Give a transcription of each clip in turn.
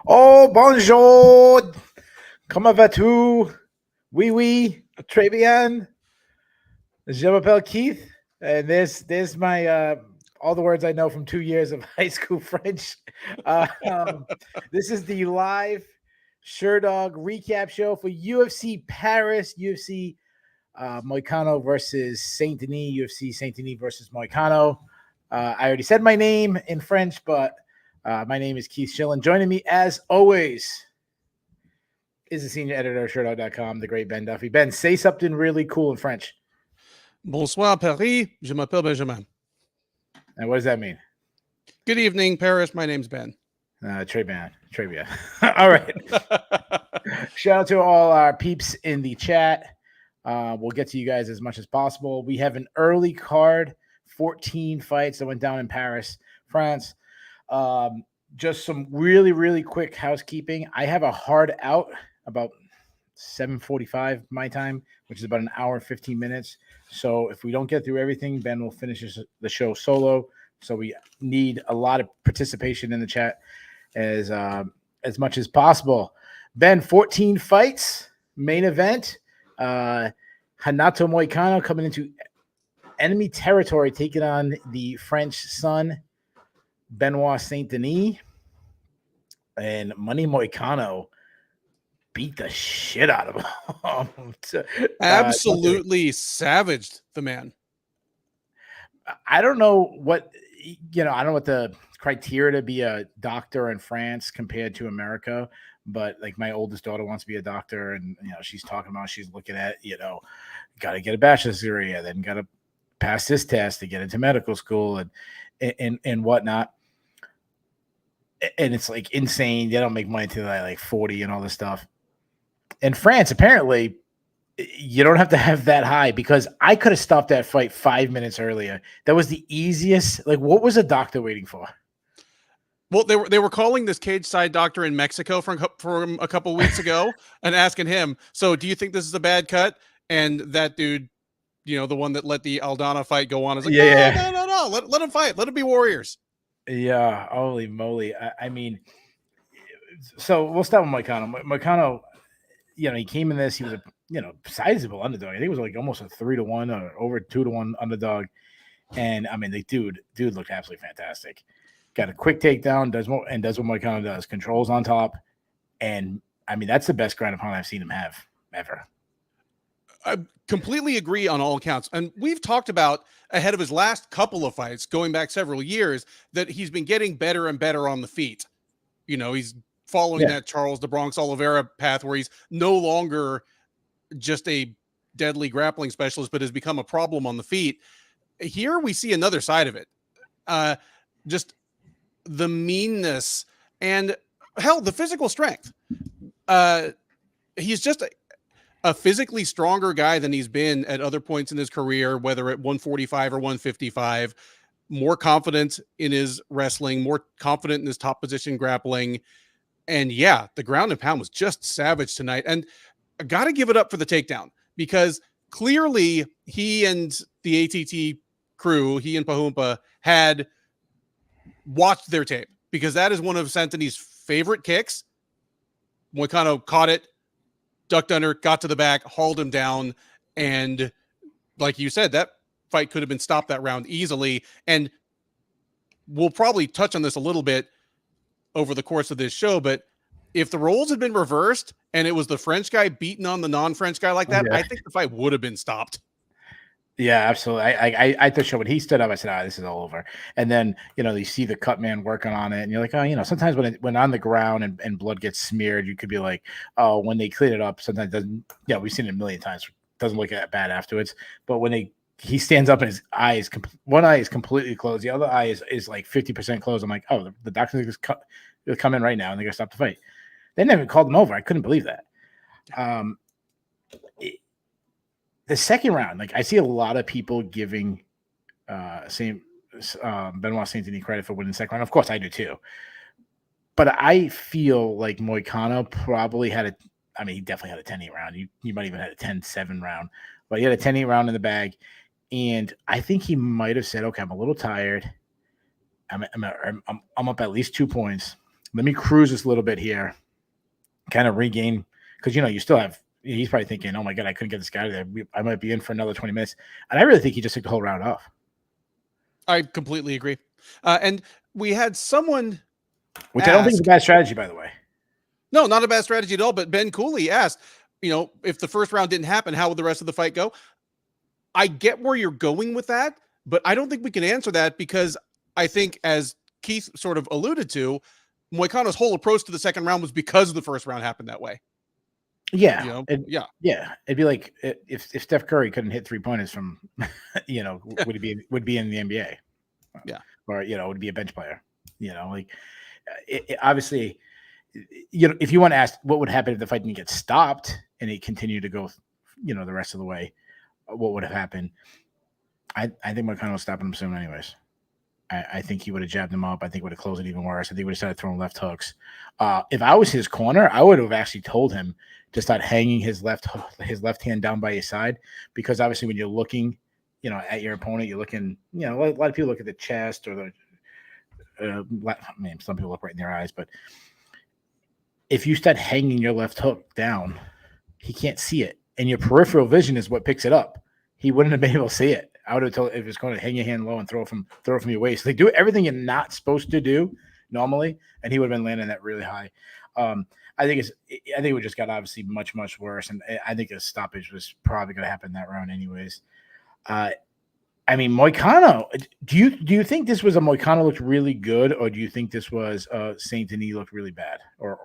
Oh, bonjour. Comment vas-tu? Oui, oui. Très bien. Je m'appelle Keith. And this my all the words I know from 2 years of high school French. This is the live Sherdog recap show for UFC Paris, UFC Moicano versus Saint-Denis, UFC Saint-Denis versus Moicano. I already said my name in French, but my name is Keith Shillan. Joining me, as always, is the senior editor of sherdog.com, the great Ben Duffy. Ben, say something really cool in French. Bonsoir, Paris. Je m'appelle Benjamin. And what does that mean? Good evening, Paris. My name's Ben. Très bien. All right. Shout out to all our peeps in the chat. We'll get to you guys as much as possible. We have an early card, 14 fights that went down in Paris, France. Just some really, really quick housekeeping. I have a hard out about 7:45 my time, which is about an hour and 15 minutes. So if we don't get through everything, Ben will finish the show solo. So we need a lot of participation in the chat as much as possible. Ben, 14 fights, main event. Renato Moicano coming into enemy territory, taking on the French son, Benoit Saint-Denis. And Money Moicano beat the shit out of him. Absolutely savaged the man. I don't know what, I don't know what the criteria to be a doctor in France compared to America, but like my oldest daughter wants to be a doctor, and she's talking about, she's looking at, got to get a bachelor's degree, and then got to pass this test to get into medical school and whatnot. And it's like insane. They don't make money till like 40 and all this stuff. In France, apparently, you don't have to have that high, because I could have stopped that fight 5 minutes earlier. That was the easiest. Like, what was a doctor waiting for? Well, they were calling this cage side doctor in Mexico from a couple of weeks ago and asking him, so do you think this is a bad cut? And that dude, the one that let the Aldana fight go on, is like, no. Let him fight. Let him be warriors. Yeah, holy moly. I mean, so we'll start with Moicano. Moicano, he came in this, he was a sizable underdog. I think it was like almost a 3-1 or over 2-1 underdog. And I mean, the dude looked absolutely fantastic. Got a quick takedown, does what Moicano does, controls on top. And I mean, that's the best ground and pound I've seen him have ever. I completely agree on all accounts. And we've talked about, ahead of his last couple of fights, going back several years, that he's been getting better and better on the feet. He's following that Charles de Bronx Oliveira path, where he's no longer just a deadly grappling specialist, but has become a problem on the feet. Here we see another side of it. Just the meanness and, hell, the physical strength. He's just a physically stronger guy than he's been at other points in his career, whether at 145 or 155, more confident in his wrestling, more confident in his top position grappling. And yeah, the ground and pound was just savage tonight. And I got to give it up for the takedown, because clearly he and the ATT crew, he and Pahumpa, had watched their tape, because that is one of Saint-Denis' favorite kicks. Moicano caught it, ducked under, got to the back, hauled him down. And like you said, that fight could have been stopped that round easily. And we'll probably touch on this a little bit over the course of this show, but if the roles had been reversed and it was the French guy beating on the non-French guy like that, I think the fight would have been stopped. Yeah, absolutely. I thought when he stood up, I said, this is all over. And then, you see the cut man working on it, and you're like, sometimes when on the ground and blood gets smeared, you could be like, oh, when they clean it up, sometimes it doesn't, we've seen it a million times. It doesn't look that bad afterwards. But when he stands up and his eyes, one eye is completely closed, the other eye is like 50% closed. I'm like, oh, the doctor's going to come in right now and they're going to stop the fight. They never called him over. I couldn't believe that. The second round, like, I see a lot of people giving Benoit Saint-Denis credit for winning the second round. Of course, I do too. But I feel like Moicano probably had he definitely had a 10-8 round. He might even had a 10-7 round. But he had a 10-8 round in the bag. And I think he might have said, okay, I'm a little tired. I'm up at least 2 points. let me cruise this a little bit here, kind of regain, because you still have. He's probably thinking, "Oh my god, I couldn't get this guy there. I might be in for another 20 minutes." And I really think he just took the whole round off. I completely agree. And we had someone, which I don't think is a bad strategy, by the way. No, not a bad strategy at all. But Ben Cooley asked, if the first round didn't happen, how would the rest of the fight go? I get where you're going with that, but I don't think we can answer that, because I think, as Keith sort of alluded to, Moicano's whole approach to the second round was because the first round happened that way. Yeah. Yeah. It'd be like if Steph Curry couldn't hit 3-pointers from, would be in the NBA? Yeah. Or, would be a bench player, obviously, if you want to ask what would happen if the fight didn't get stopped and it continued to go, the rest of the way, what would have happened? I think Moicano was stopping him soon anyways. I think he would have jabbed him up. I think would have closed it even worse. I think he would have started throwing left hooks. If I was his corner, I would have actually told him to start hanging his left hand down by his side, because obviously when you're looking, at your opponent, you're looking, a lot of people look at the chest or some people look right in their eyes, but if you start hanging your left hook down, he can't see it, and your peripheral vision is what picks it up. He wouldn't have been able to see it. I would have told if it's going to hang your hand low and throw it from your waist. They do everything you're not supposed to do normally, and he would have been landing that really high. I think it would just got obviously much, much worse, and I think a stoppage was probably going to happen that round anyways. Moicano. Do you think this was a Moicano looked really good, or do you think this was Saint-Denis looked really bad, or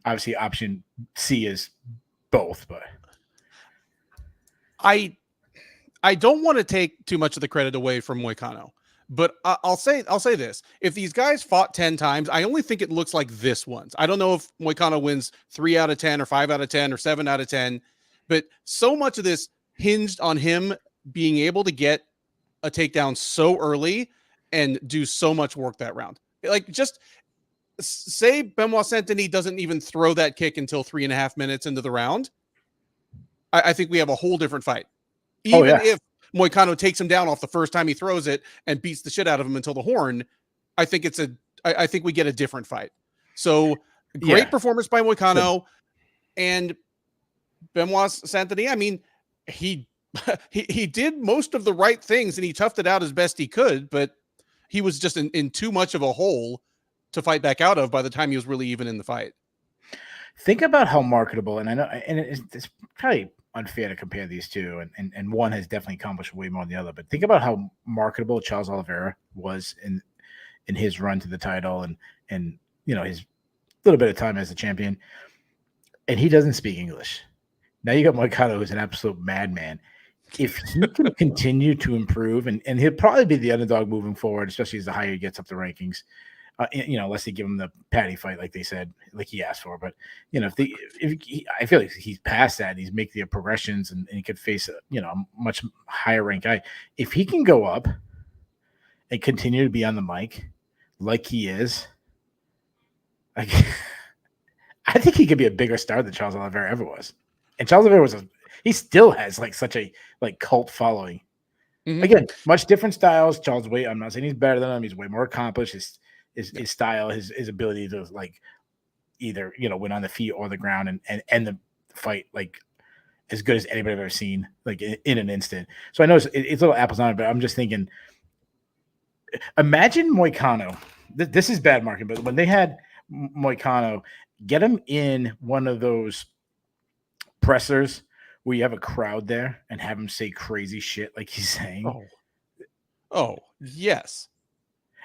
obviously option C is both, but I don't want to take too much of the credit away from Moicano, but I'll say this: if these guys fought 10 times, I only think it looks like this once. I don't know if Moicano wins 3 out of 10 or 5 out of 10 or 7 out of 10, but so much of this hinged on him being able to get a takedown so early and do so much work that round. Like, just say Benoit Saint-Denis doesn't even throw that kick until 3.5 minutes into the round, I think we have a whole different fight. Even if Moicano takes him down off the first time he throws it and beats the shit out of him until the horn, I think I think we get a different fight. So great performance by Moicano. And Benoit Saint-Denis, he did most of the right things and he toughed it out as best he could, but he was just in too much of a hole to fight back out of by the time he was really even in the fight. Think about how marketable, and I know, and it's probably unfair to compare these two, and one has definitely accomplished way more than the other, but think about how marketable Charles Oliveira was in his run to the title and his little bit of time as a champion, and he doesn't speak English. Now you got Moicano, who's an absolute madman. If he can continue to improve, and he'll probably be the underdog moving forward, especially as the higher he gets up the rankings, unless they give him the Patty fight, like they said, like he asked for. But I feel like he's past that. He's making the progressions, and he could face a much higher ranked guy. If he can go up and continue to be on the mic like he is, I think he could be a bigger star than Charles Oliveira ever was. And Charles Oliveira he still has such a cult following. Mm-hmm. Again, much different styles. Charles I'm not saying he's better than him. He's way more accomplished. His style, his ability to either win on the feet or the ground and end the fight as good as anybody I've ever seen, in an instant. So I know it's a little apples on it, but I'm just thinking, imagine Moicano. This is bad marketing, but when they had Moicano, get him in one of those pressers where you have a crowd there and have him say crazy shit like he's saying. Oh yes.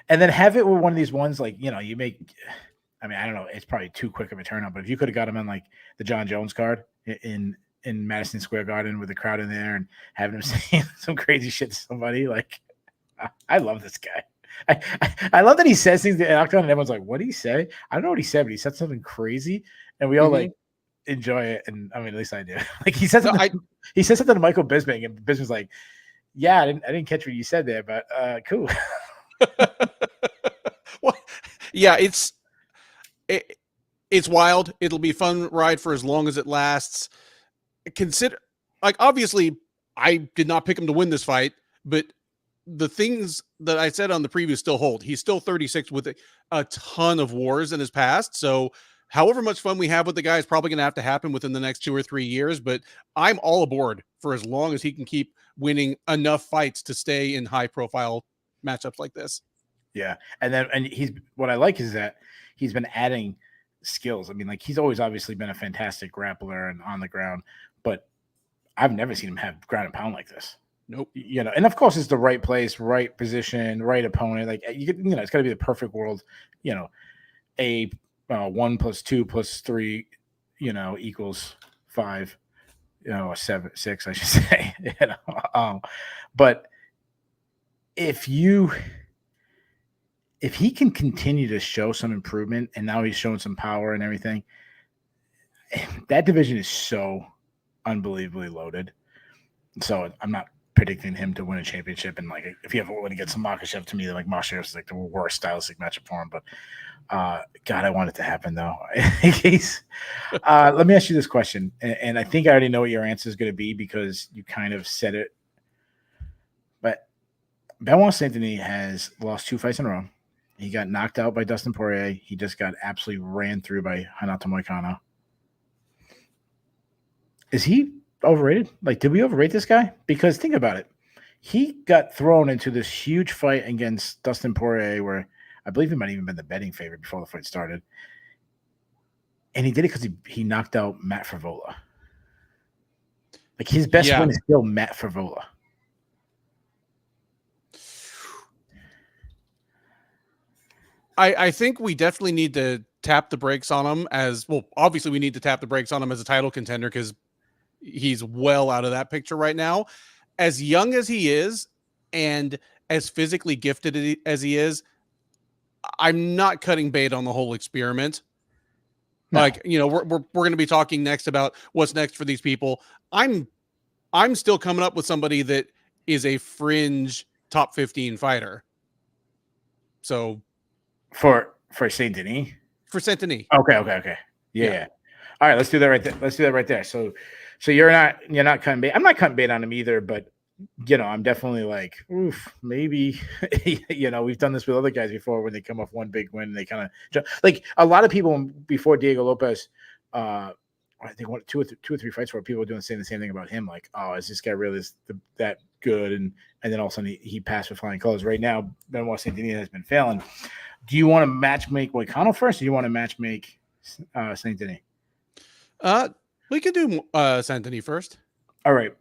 And then have it with one of these ones you make. I don't know. It's probably too quick of a turnout, but if you could have got him on the John Jones card in Madison Square Garden with the crowd in there and having him say some crazy shit to somebody, I love this guy. I love that he says things in Octagon and everyone's like, "What did he say?" I don't know what he said, but he said something crazy, and we all enjoy it. And at least I do. He said something. He said something to Michael Bisping, and Bisping's like, "Yeah, I didn't catch what you said there, but cool." Well, yeah, it's wild. It'll be a fun ride for as long as it lasts. Consider, obviously, I did not pick him to win this fight, but the things that I said on the preview still hold. He's still 36 with a ton of wars in his past. So however much fun we have with the guy is probably going to have to happen within the next 2 or 3 years, but I'm all aboard for as long as he can keep winning enough fights to stay in high profile matchups like this. Yeah. And he's, what I like is that he's been adding skills. I mean, like, he's always obviously been a fantastic grappler and on the ground, but I've never seen him have ground and pound like this. Nope. You know, and of course it's the right place, right position, right opponent. Like, you know, it's got to be the perfect world. You know, a 1 + 2 + 3, you know, equals 5. You know, 7, 6, I should say. You know, but if he can continue to show some improvement, and now he's showing some power and everything, that division is so unbelievably loaded. So I'm not predicting him to win a championship. And like, if he ever were to get some Makhachev, to me, like, Makhachev is like the worst stylistic matchup for him. But God, I want it to happen though. Let me ask you this question, and I think I already know what your answer is going to be because you kind of said it. But Benoit Saint-Denis has lost 2 fights in a row. He got knocked out by Dustin Poirier. He just got absolutely ran through by Renato Moicano. Is he overrated? Like, did we overrate this guy? Because think about it. He got thrown into this huge fight against Dustin Poirier where I believe he might have even been the betting favorite before the fight started. And he did it because he knocked out Matt Favola. Like, his best win is still Matt Favola. I think we definitely need to tap the brakes on him as well. Obviously, we need to tap the brakes on him as a title contender because he's well out of that picture right now. As young as he is and as physically gifted as he is, I'm not cutting bait on the whole experiment. No. Like, you know, we're going to be talking next about what's next for these people. I'm still coming up with somebody that is a fringe top 15 fighter. So for Saint-Denis? For Saint-Denis. Okay. Yeah. All right, let's do that right there. So you're not cutting bait. I'm not cutting bait on him either, but you know, I'm definitely like, oof, maybe. You know, we've done this with other guys before when they come off one big win, they kind of like a lot of people before Diego Lopez. I think 2 or 3 fights where people were saying the same thing about him, like, oh, is this guy really that good? And then all of a sudden he passed with flying colors. Right now, Benoit Saint-Denis has been failing. Do you want to match make Moicano first, or do you want to match make Saint-Denis? We can do Saint-Denis first. All right.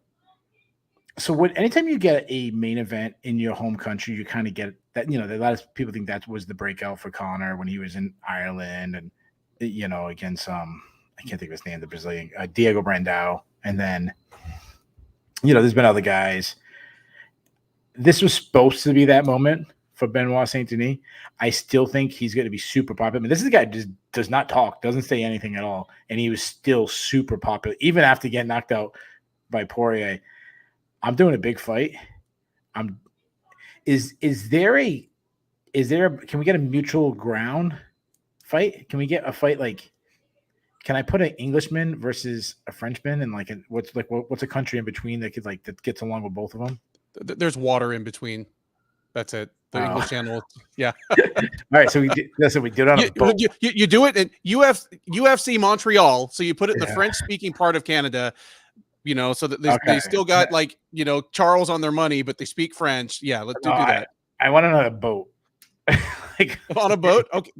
So anytime you get a main event in your home country, you kind of get that, you know, a lot of people think that was the breakout for Conor when he was in Ireland and, you know, against I can't think of his name, the Brazilian, Diego Brandao. And then, you know, there's been other guys. This was supposed to be that moment for Benoit Saint-Denis. I still think he's going to be super popular. I mean, this is a guy who just does not talk, doesn't say anything at all. And he was still super popular, even after getting knocked out by Poirier. I'm doing a big fight. Can we get a mutual ground fight? Can we get a fight like, can I put an Englishman versus a Frenchman and like what's a country in between that gets along with both of them? There's water in between. That's it. The English Channel. Yeah. All right. So we did it on a boat. You do it in UFC Montreal. So you put it in the French speaking part of Canada. You know, so that they still got like, you know, Charles on their money, but they speak French. Yeah, let's do that. I want it on a boat. Like, on a boat? Okay.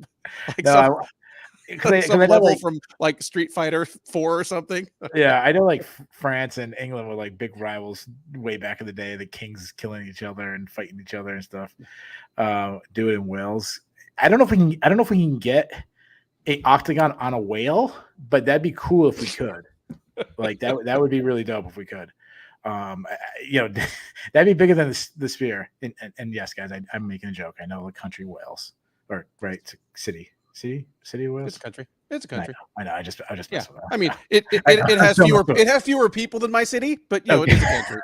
Like some level from like Street Fighter 4 or something. Yeah, I know like France and England were like big rivals way back in the day. The kings killing each other and fighting each other and stuff. Do it in Wales. I don't know if we can get a octagon on a whale, but that'd be cool if we could. Like that would be really dope if we could. You know, that'd be bigger than the sphere. And yes, guys, I'm making a joke. I know the country Wales, or right, city Wales. It's a country. It's a country. I know. I just yeah. I mean, it has fewer people than my city, but you know, it is a country.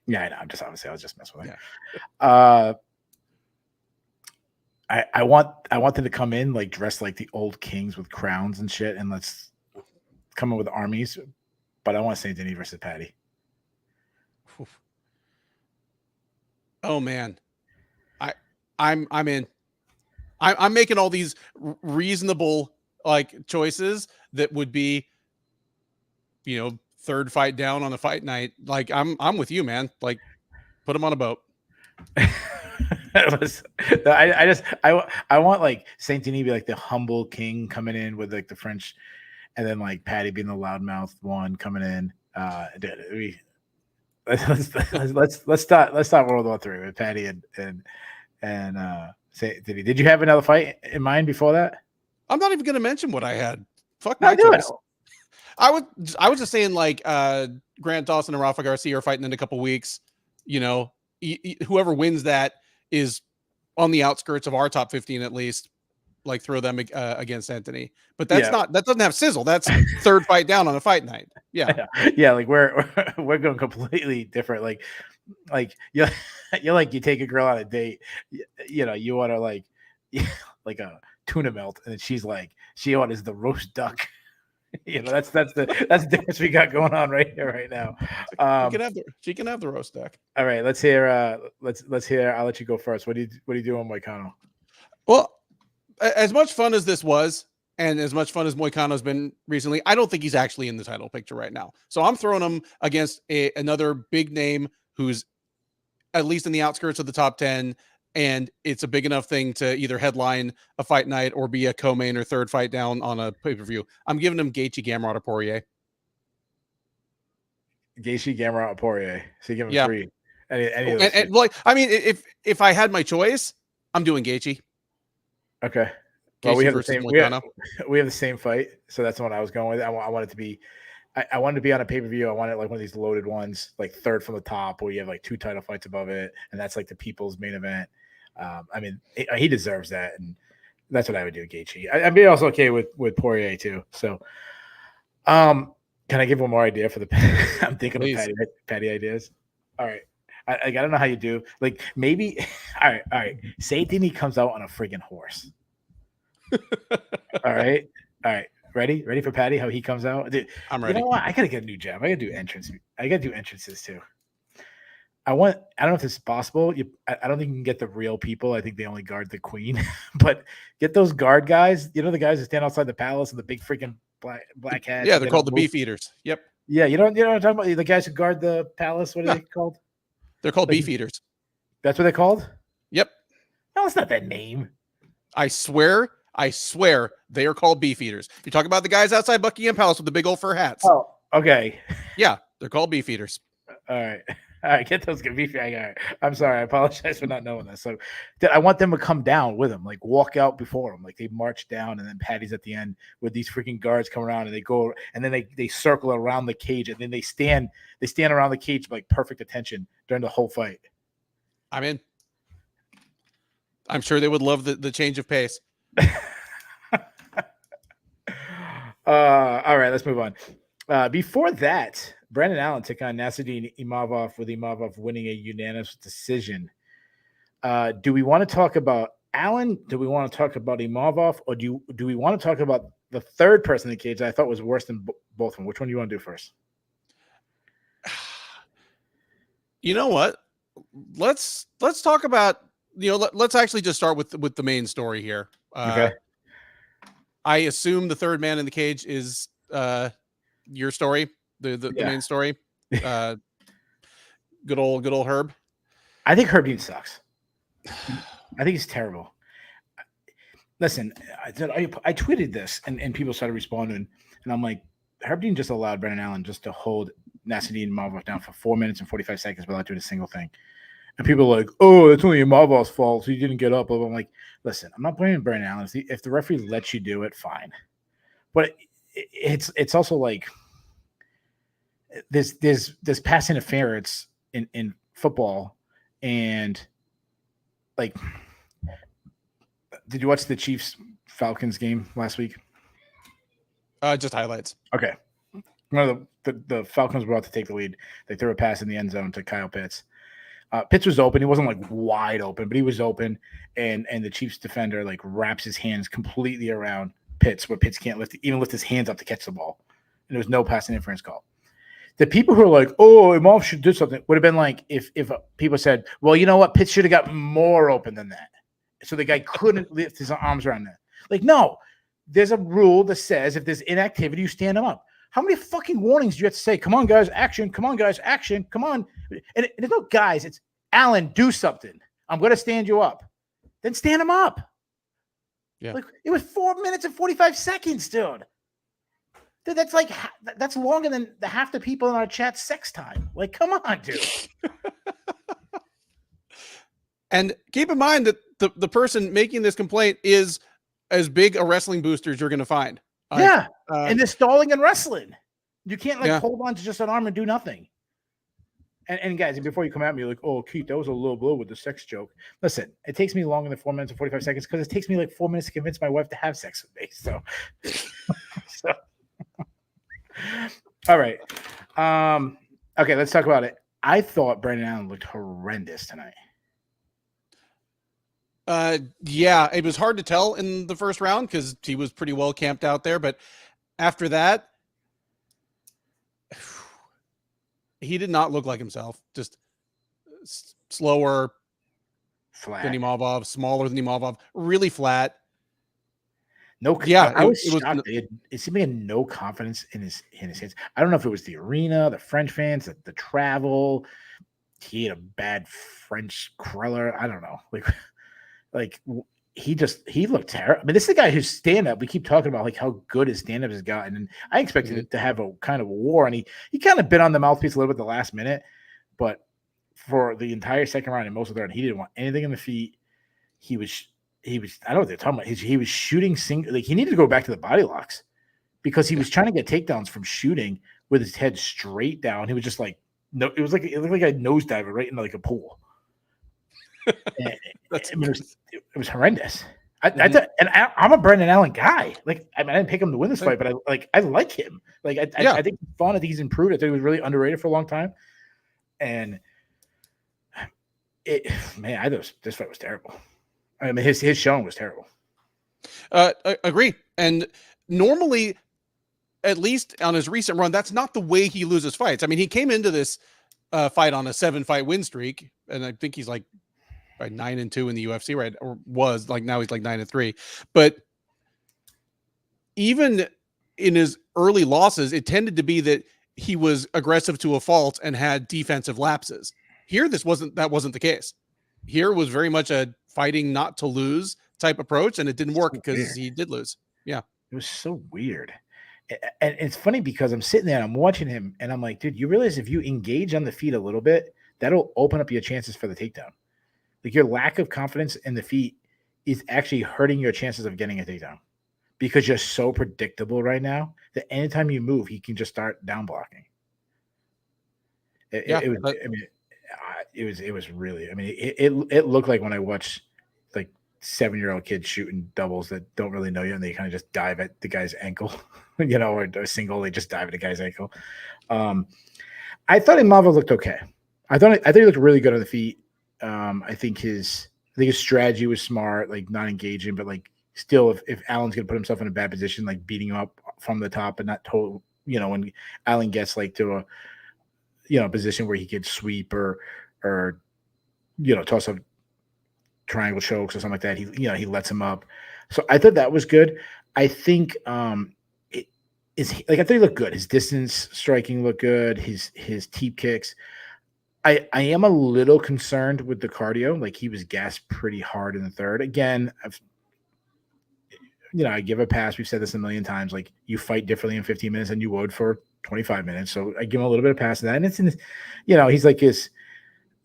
Yeah, I know. I was just messing with it. Yeah. I want them to come in like dressed like the old kings with crowns and shit, and let's come in with armies. But I want Saint-Denis versus Patty. Oh man, I'm in. I'm making all these reasonable like choices that would be, third fight down on a fight night. Like I'm with you, man. Like put him on a boat. I want like Saint-Denis to be like the humble king coming in with like the French, and then like Patty being the loudmouth one coming in. Let's start World War III with Patty and Saint-Denis. Did you have another fight in mind before that? I'm not even going to mention what I had. Fuck No, my do choice. it. I was just saying like Grant Dawson and Rafa Garcia are fighting in a couple weeks. Whoever wins that is on the outskirts of our top 15 at least. Like throw them against Anthony, but that doesn't have sizzle. That's third fight down on a fight night. Yeah. Like we're going completely different. Like you're like you take a girl on a date, you order like a tuna melt, and she orders the roast duck. That's the difference we got going on right here right now. She can have the roast duck. All right, let's hear. Let's hear. I'll let you go first. What do you do on Moicano? Well, as much fun as this was, and as much fun as Moicano's been recently, I don't think he's actually in the title picture right now. So I'm throwing him against another big name who's at least in the outskirts of the top 10, and it's a big enough thing to either headline a fight night or be a co-main or third fight down on a pay-per-view. I'm giving him Gaethje, Gamrot, or Poirier. Gaethje, Gamrot, or Poirier. So you give him 3. Any of those and like, I mean, if I had my choice, I'm doing Gaethje. Okay. Well, we have the same. We have the same fight, so that's the one I was going with. I want it to be. I wanted to be on a pay-per-view. I wanted like one of these loaded ones, like third from the top, where you have like 2 title fights above it, and that's like the people's main event. I mean, he deserves that, and that's what I would do, Gaethje. I'd be also okay with Poirier too. So, can I give one more idea for the? I'm thinking of Patty ideas. All right, I don't know how you do. Like maybe, all right. Saint-Denis comes out on a friggin' horse. All right. Ready for Patty? How he comes out? Dude, I'm ready. You know what? I gotta get a new jab. I gotta do entrance. I gotta do entrances too. I don't know if this is possible. I don't think you can get the real people. I think they only guard the queen. But get those guard guys. You know the guys that stand outside the palace and the big freaking black hats. Yeah, they're called the beef eaters. Yep. Yeah, you know what I'm talking about? The guys who guard the palace. What are they called? They're called beef eaters. That's what they're called? Yep. No, it's not that name. I swear they are called beef eaters. You talk about the guys outside Buckingham Palace with the big old fur hats. Oh, okay. Yeah, they're called beef eaters. All right. Get those beef. All right. I'm sorry. I apologize for not knowing this. So, I want them to come down with them, like walk out before them, like they march down, and then Patty's at the end with these freaking guards come around, and they go, and then they circle around the cage, and then they stand around the cage like perfect attention during the whole fight. I'm in. I'm sure they would love the change of pace. All right, let's move on. Before that, Brandon Allen took on Nasruddin Imavov, with Imavov winning a unanimous decision. Do we want to talk about Allen? Do we want to talk about Imavov, or do we want to talk about the third person in the cage that I thought was worse than both of them? Which one do you want to do first? You know what? Let's talk about, let's actually just start with the main story here. Okay. I assume the third man in the cage is your story, the main story. Good old Herb. I think Herb Dean sucks. I think he's terrible. Listen, I tweeted this, and people started responding, and I'm like, Herb Dean just allowed Brandon Allen just to hold Nasruddin Imavov down for 4 minutes and 45 seconds without doing a single thing. And people are like, oh, it's only Imavov's fault. So he didn't get up. But I'm like, listen, I'm not blaming Brandon Allen. If the referee lets you do it, fine. But it's also like there's pass interference in football. And like, did you watch the Chiefs-Falcons game last week? Just highlights. Okay. One of the Falcons were about to take the lead. They threw a pass in the end zone to Kyle Pitts. Pitts was open. He wasn't like wide open, but he was open. And the Chiefs defender like wraps his hands completely around Pitts, where Pitts can't lift his hands up to catch the ball. And there was no pass interference call. The people who are like, oh, Imavov should do something, would have been like if people said, well, you know what, Pitts should have got more open than that. so the guy couldn't lift his arms around that. Like, no, there's a rule that says if there's inactivity, you stand him up. How many fucking warnings do you have to say? Come on, guys, action. Come on, guys, action. Come on. And there's no guys. It's Alan, do something. I'm going to stand you up. Then stand him up. Yeah. Like, it was 4 minutes and 45 seconds, dude. Dude, that's longer than half the people in our chat sex time. Like, come on, dude. And keep in mind that the person making this complaint is as big a wrestling booster as you're going to find. Yeah. And they're stalling and wrestling. You can't hold on to just an arm and do nothing. And guys, before you come at me like, oh, Keith, that was a low blow with the sex joke. Listen, it takes me longer than 4 minutes and 45 seconds because it takes me like 4 minutes to convince my wife to have sex with me. So, all right. Okay, let's talk about it. I thought Brandon Allen looked horrendous tonight. Yeah, it was hard to tell in the first round because he was pretty well camped out there. But after that, he did not look like himself. Just slower flat than Imavov, smaller than Imavov, really flat. No, yeah, I was shocked. It seemed like no confidence in his hands. I don't know if it was the arena, the French fans, the travel. He had a bad French cruller. I don't know. Like he looked terrible. I mean, this is the guy who's stand-up. We keep talking about like how good his stand-up has gotten, and I expected it to have a kind of a war. And he kind of bit on the mouthpiece a little bit the last minute, but for the entire second round and most of the round, he didn't want anything in the feet. He was I don't know what they're talking about. He was shooting like he needed to go back to the body locks because he was trying to get takedowns from shooting with his head straight down. He was just like it looked like a nosediver right into like a pool. It was horrendous. I'm a Brendan Allen guy. Like, I didn't pick him to win this fight, but I like him. Like, I think he's fun. I think he's improved. I think he was really underrated for a long time. And this fight was terrible. I mean, his showing was terrible. I agree. And normally, at least on his recent run, that's not the way he loses fights. I mean, he came into this fight on a 7-fight win streak, and I think he's like 9-2 in the UFC, right? Or was like now he's like 9-3. But even in his early losses, it tended to be that he was aggressive to a fault and had defensive lapses. Here, that wasn't the case. Here was very much a fighting not to lose type approach, and it didn't work because he did lose. Yeah, it was so weird. And it's funny because I'm sitting there and I'm watching him, and I'm like, dude, you realize if you engage on the feet a little bit, that'll open up your chances for the takedown. Like your lack of confidence in the feet is actually hurting your chances of getting a takedown because you're so predictable right now that anytime you move, he can just start down blocking. It was really, I mean, it looked like when I watched like 7-year-old kids shooting doubles that don't really know you and they kind of just dive at the guy's ankle, or a single, they just dive at the guy's ankle. I thought Imavov looked okay. I thought he looked really good on the feet. I think his strategy was smart, like not engaging, but like still, if Allen's gonna put himself in a bad position, like beating him up from the top and not total, when Allen gets like to a position where he could sweep or toss up triangle chokes or something like that, he lets him up. So I thought that was good. I think I thought he looked good. His distance striking looked good. His teep kicks. I am a little concerned with the cardio. Like he was gassed pretty hard in the third. Again, I give a pass. We've said this a million times. Like you fight differently in 15 minutes than you would for 25 minutes. So I give him a little bit of pass to that. And it's in, he's like his,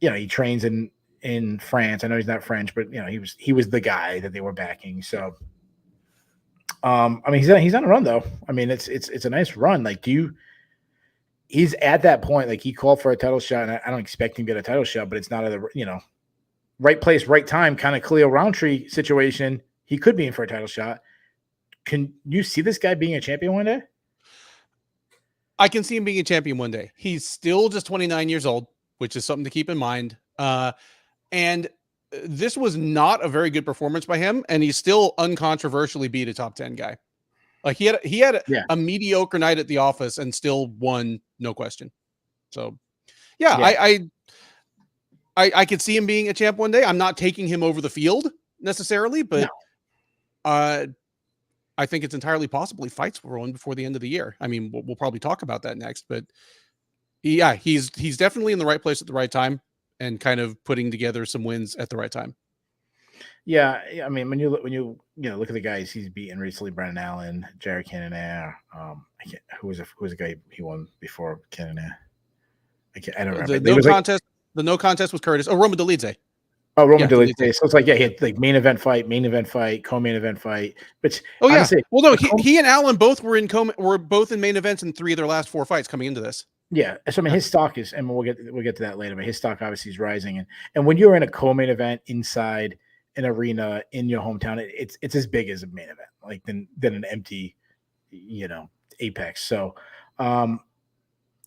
he trains in France. I know he's not French, but he was the guy that they were backing. So, I mean, he's on a run though. I mean, it's a nice run. Like he's at that point, like he called for a title shot, and I don't expect him to get a title shot, but it's not right place, right time, kind of Khalil Roundtree situation. He could be in for a title shot. Can you see this guy being a champion one day? I can see him being a champion one day. He's still just 29 years old, which is something to keep in mind. And this was not a very good performance by him, and he still uncontroversially beat a top 10 guy. Like he had a mediocre night at the office and still won, no question. So, I could see him being a champ one day. I'm not taking him over the field, necessarily, but No. I think it's entirely possible he fights Rowan before the end of the year. I mean, we'll probably talk about that next, but he's definitely in the right place at the right time and kind of putting together some wins at the right time. Yeah, I mean, when you look at the guys he's beaten recently, Brendan Allen, Jared Cannonier, who was a guy he won before Cannonier? I don't remember. The no contest was Curtis. Oh, Roman Dolidze. Oh, Roman Dolidze. So it's like, he had like main event fight, co-main event fight. But honestly, well, no, he and Allen both were both in main events in 3 of their last 4 fights coming into this. Yeah, so I mean, his stock is, and we'll get to that later, but his stock obviously is rising, and when you're in a co-main event inside an arena in your hometown, it's as big as a main event, like than an empty, Apex. So,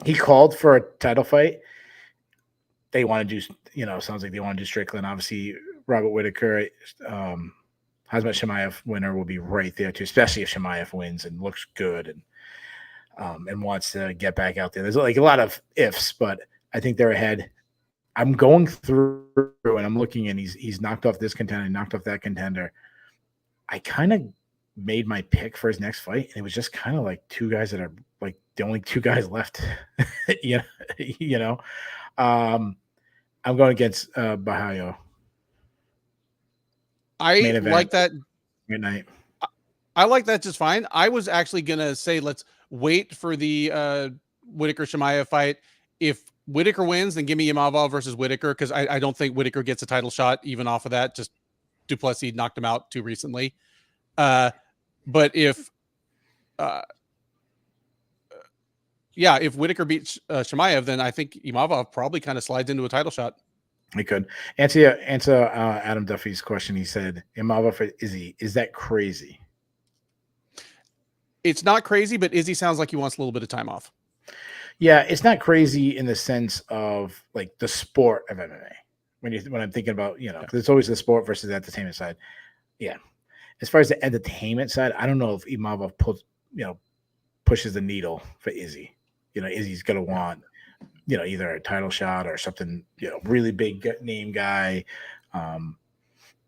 he called for a title fight. They want to do, sounds like they want to do Strickland. Obviously, Robert Whittaker, Khamzat Chimaev winner will be right there too, especially if Chimaev wins and looks good and wants to get back out there. There's like a lot of ifs, but I think they're ahead. I'm going through and I'm looking, and he's knocked off this contender, knocked off that contender. I kind of made my pick for his next fight, and it was just kind of like 2 guys that are like the only 2 guys left. I'm going against Bahayo. I like that. Good night. I like that just fine. I was actually gonna say let's wait for the Whittaker Chimaev fight. If Whittaker wins, then give me Imavov versus Whittaker, because I don't think Whittaker gets a title shot even off of that. Just Duplessis knocked him out too recently. But if Whittaker beats Chimaev, then I think Imavov probably kind of slides into a title shot. He could answer Adam Duffy's question. He said, Imavov is that crazy? It's not crazy, but Izzy sounds like he wants a little bit of time off. Yeah, it's not crazy in the sense of like the sport of MMA. When I'm thinking about, because it's always the sport versus the entertainment side. Yeah. As far as the entertainment side, I don't know if Imavov pushes the needle for Izzy. Izzy's going to want, either a title shot or something, really big name guy.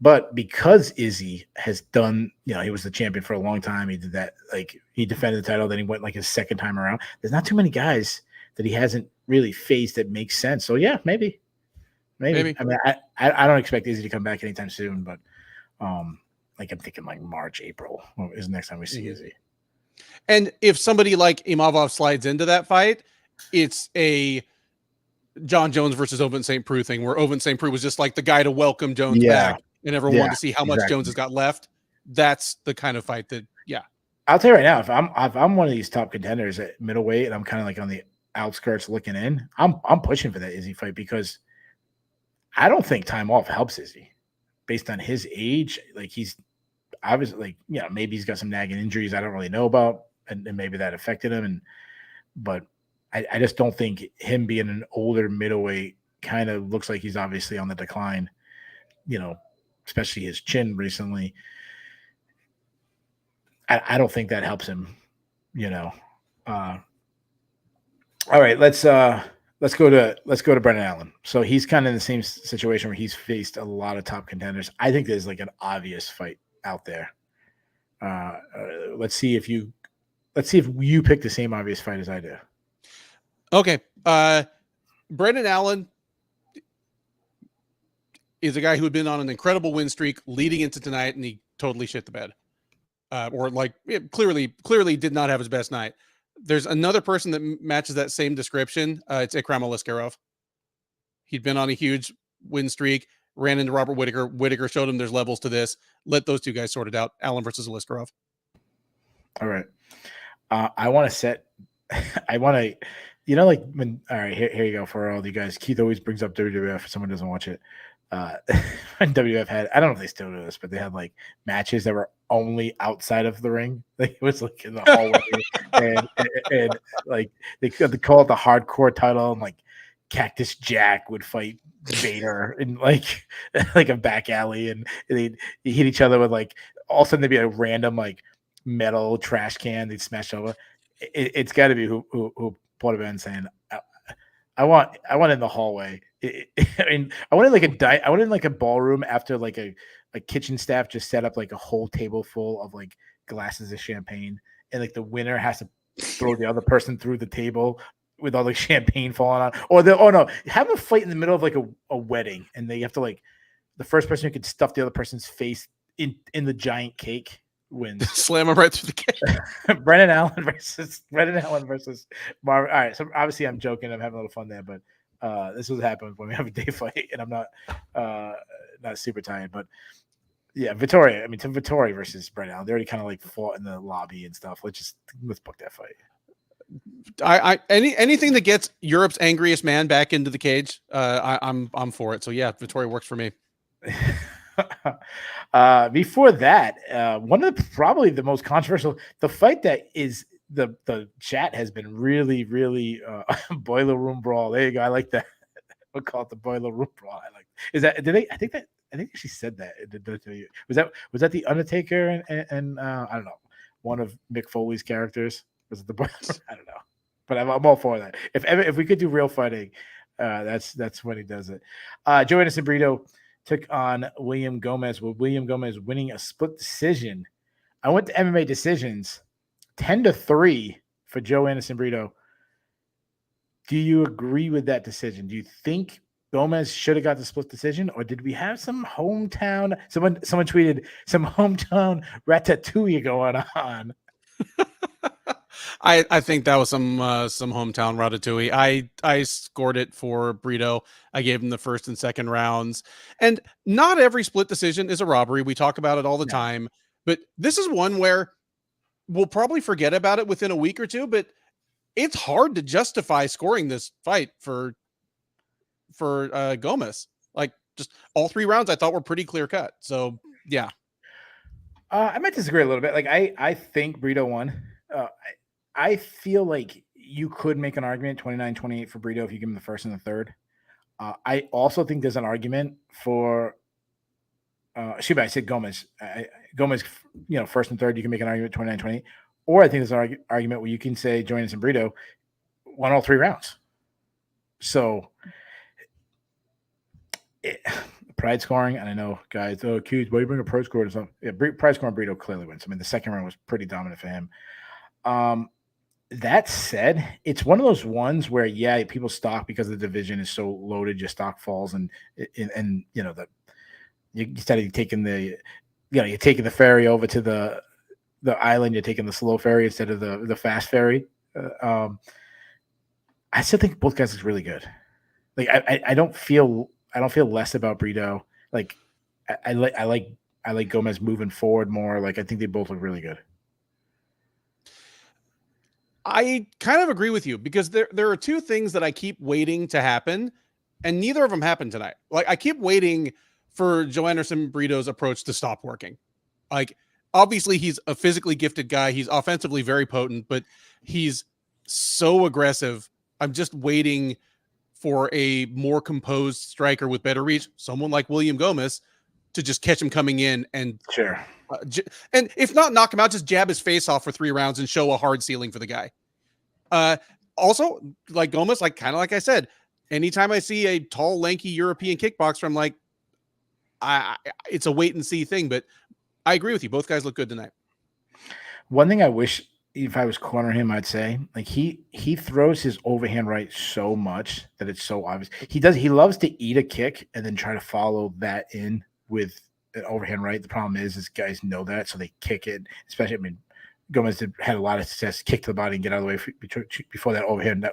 But because Izzy has done, he was the champion for a long time. He did that, like he defended the title, then he went like his second time around. There's not too many guys that he hasn't really faced that makes sense. So yeah, maybe. I mean, I don't expect Izzy to come back anytime soon, but like I'm thinking like March, April is the next time we see Izzy. And if somebody like Imavov slides into that fight, it's a John Jones versus Ovin St. Preux thing, where Ovin St. Preux was just like the guy to welcome Jones back, and everyone wanted to see how much Jones has got left. That's the kind of fight that, I'll tell you right now, if I'm one of these top contenders at middleweight and I'm kind of like on the outskirts looking in, I'm pushing for that Izzy fight, because I don't think time off helps Izzy based on his age. Like he's obviously maybe he's got some nagging injuries I don't really know about, and maybe that affected him. But I just don't think him being an older middleweight kind of looks like he's obviously on the decline, especially his chin recently. I don't think that helps him, All right, let's go to Brendan Allen. So he's kind of in the same situation where he's faced a lot of top contenders. I think there's like an obvious fight out there. Let's see if you pick the same obvious fight as I do. Okay. Brendan Allen is a guy who had been on an incredible win streak leading into tonight, and he totally shit the bed. Clearly did not have his best night. There's another person that matches that same description. It's Ikram Aliskerov. He'd been on a huge win streak, ran into Robert Whittaker. Whittaker showed him there's levels to this. Let those 2 guys sort it out. Allen versus Aliskerov. All right. I want to set – I want to – like when – all right, here you go for all you guys. Keith always brings up WWF if someone doesn't watch it. When WWF had – I don't know if they still do this, but they had like matches that were only outside of the ring. Like it was like in the hallway and like they call it the hardcore title, and like Cactus Jack would fight Vader in like a back alley, and they'd hit each other with like all of a sudden there'd be a random like metal trash can they'd smash over. It's got to be who Porter Ben saying I want in the hallway. I went in like a ballroom after like a like kitchen staff just set up like a whole table full of like glasses of champagne, and like the winner has to throw the other person through the table with all the champagne falling on, or have a fight in the middle of like a wedding, and they have to like the first person who can stuff the other person's face in the giant cake wins. Slam him right through the cake. Brendan Allen versus Marvin. All right, so obviously I'm joking. I'm having a little fun there, but this was happening when we have a day fight, and I'm not super tired, but yeah, Vittori. I mean, Tim Vittori versus Brendan Allen. They already kind of like fought in the lobby and stuff. Let's book that fight. Anything that gets Europe's angriest man back into the cage, I'm for it. So yeah, Vittori works for me. Before that, one of probably the most controversial, the fight that is the chat has been really, really boiler room brawl. There you go. I like that. We'll call it the boiler room brawl. I like. Is that? Did they? I think she said that. Was that the Undertaker and I don't know, one of Mick Foley's characters? Was it the boiler? I don't know, but I'm all for that. If we could do real fighting, that's when he does it. Joe Anderson Brito took on William Gomez, with William Gomez winning a split decision. I went to MMA decisions, 10-3 for Joe Anderson Brito. Do you agree with that decision? Do you think Gomez should have got the split decision, or did we have some hometown? Someone tweeted some hometown ratatouille going on. I think that was some hometown ratatouille. I scored it for Brito. I gave him the first and second rounds. And not every split decision is a robbery. We talk about it all the time. But this is one where we'll probably forget about it within a week or two. But it's hard to justify scoring this fight for Gomez. Like, just all three rounds I thought were pretty clear cut. So yeah. I might disagree a little bit. Like I think Brito won. I feel like you could make an argument 29-28 for Brito if you give him the first and the third. I also think there's an argument for I said Gomez. Gomez, first and third, you can make an argument 29-28. Or I think there's an argument where you can say Joe Anderson Brito won all three rounds. So pride scoring, and I know guys, Q's, why you bring a pride score or something? Yeah, pride scoring Brito clearly wins. I mean, the second round was pretty dominant for him. That said, it's one of those ones where, people stock because the division is so loaded, your stock falls, and instead of taking you're taking the ferry over to the island, you're taking the slow ferry instead of the fast ferry. I still think both guys look really good. Like I don't feel less about Brito. Like I like Gomez moving forward more. Like I think they both look really good. I kind of agree with you because there are two things that I keep waiting to happen, and neither of them happened tonight. Like I keep waiting for Joe Anderson Brito's approach to stop working. Like obviously he's a physically gifted guy. He's offensively very potent, but he's so aggressive. I'm just waiting for a more composed striker with better reach, someone like William Gomez, to just catch him coming in and sure. And if not knock him out, just jab his face off for 3 rounds and show a hard ceiling for the guy. Also, like Gomez, kind of like I said, anytime I see a tall, lanky European kickboxer, I'm like, it's a wait and see thing. But I agree with you. Both guys look good tonight. One thing I wish, if I was cornering him, I'd say like he throws his overhand right so much that it's so obvious. He loves to eat a kick and then try to follow that in with an overhand right. The problem is guys know that, so they kick it. Especially, I mean, Gomez had a lot of success, kick to the body and get out of the way before that overhand.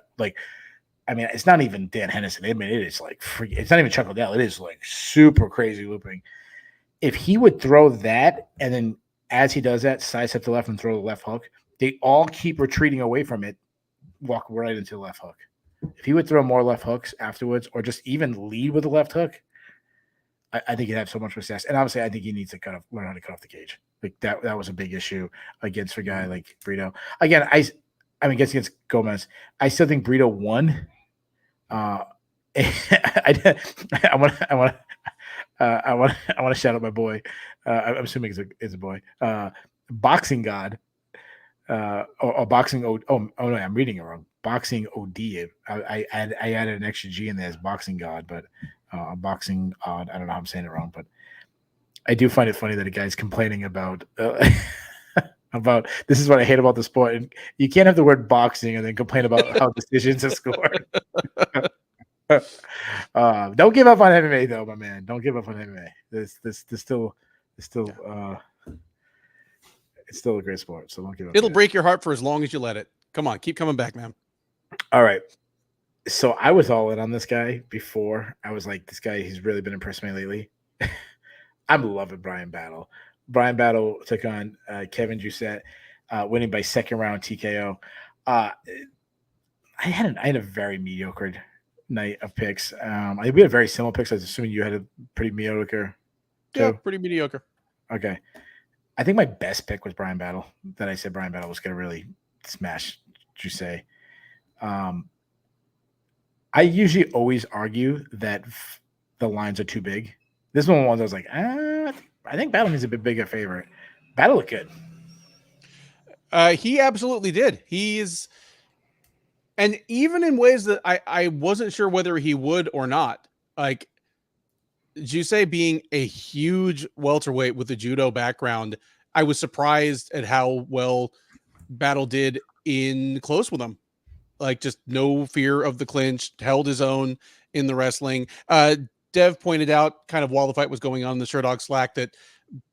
It's not even Dan Henderson. I mean, it is like free. It's not even Chuck Liddell. It is like super crazy looping. If he would throw that and then as he does that, sidestep to the left and throw the left hook, they all keep retreating away from it, walk right into the left hook. If he would throw more left hooks afterwards or just even lead with the left hook, I think he'd have so much success. And obviously, I think he needs to learn how to cut off the cage. Like that was a big issue against a guy like Brito. Again, against Gomez, I still think Brito won. I want to shout out my boy. I'm assuming it's a boy. Boxing God. Or boxing. Oh no, I'm reading it wrong. Boxing OD. I added an extra G in there as boxing God, but boxing odd. I don't know how I'm saying it wrong, but I do find it funny that a guy's complaining about about this is what I hate about the sport. And you can't have the word boxing and then complain about how decisions are scored. Don't give up on MMA though, my man. Don't give up on MMA. This still it's still it's still a great sport. So don't give up. It'll break your heart for as long as you let it. Come on, keep coming back, man. All right. So I was all in on this guy before. I was like, this guy, he's really been impressing me lately. I'm loving Brian Battle. Brian Battle took on Kevin Jousset, winning by second round TKO. I had a very mediocre night of picks. We had very similar picks. I was assuming you had a pretty mediocre too. Yeah, pretty mediocre. Okay. I think my best pick was Brian Battle. That I said Brian Battle was going to really smash Jousset. I usually always argue that the lines are too big. This one was I was like, I think Battle needs a bit bigger favorite. Battle looked good. He absolutely did. He is, and even in ways that I wasn't sure whether he would or not. Like Jousset being a huge welterweight with a judo background, I was surprised at how well Battle did in close with him. Like just no fear of the clinch, held his own in the wrestling. Dev pointed out kind of while the fight was going on in the Sherdog Slack that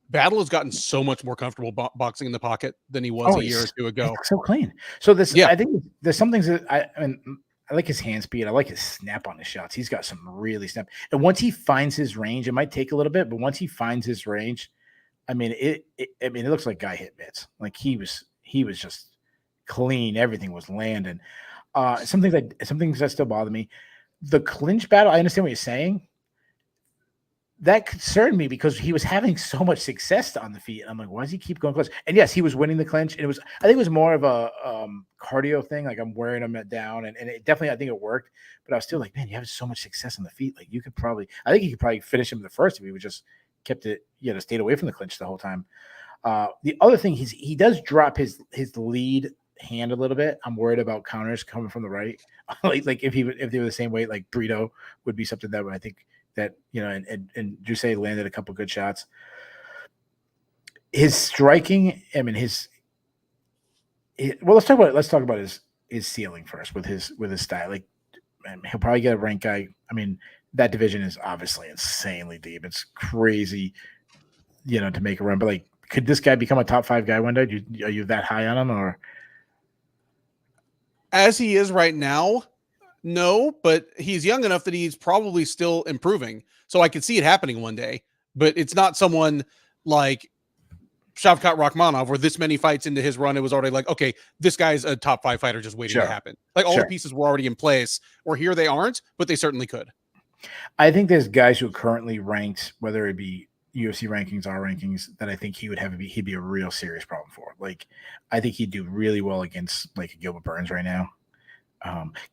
Battle has gotten so much more comfortable boxing in the pocket than he was a year or two ago. So clean. So this, I think there's some things that I like his hand speed. I like his snap on his shots. He's got some really snap. And once he finds his range, it might take a little bit, but once he finds his range, I mean, it looks like guy hit mitts. Like he was just clean. Everything was landing. Some things that still bother me. The clinch battle, I understand what you're saying. That concerned me because he was having so much success on the feet. I'm like, why does he keep going close? And yes, he was winning the clinch. And I think it was more of a cardio thing. Like I'm wearing him down, and it definitely, I think it worked. But I was still like, man, you have so much success on the feet. Like I think you could probably finish him the first if he would just kept it, stayed away from the clinch the whole time. The other thing he does drop his lead hand a little bit. I'm worried about counters coming from the right. like if they were the same weight, like Breo would be something that I think that and Jousset landed a couple good shots. His striking, I mean let's talk about his ceiling first with his style. Like he'll probably get a ranked guy. I mean, that division is obviously insanely deep. It's crazy, to make a run. But like, could this guy become a top 5 guy one day? Are you that high on him, or? As he is right now, no, but he's young enough that he's probably still improving. So I could see it happening one day, but it's not someone like Shavkat Rakhmonov where this many fights into his run, it was already like, okay, this guy's a top 5 fighter just waiting to happen. Like all the pieces were already in place, or here they aren't, but they certainly could. I think there's guys who are currently ranked, whether it be UFC rankings, our rankings, that I think he'd be a real serious problem for. Like, I think he'd do really well against like Gilbert Burns right now.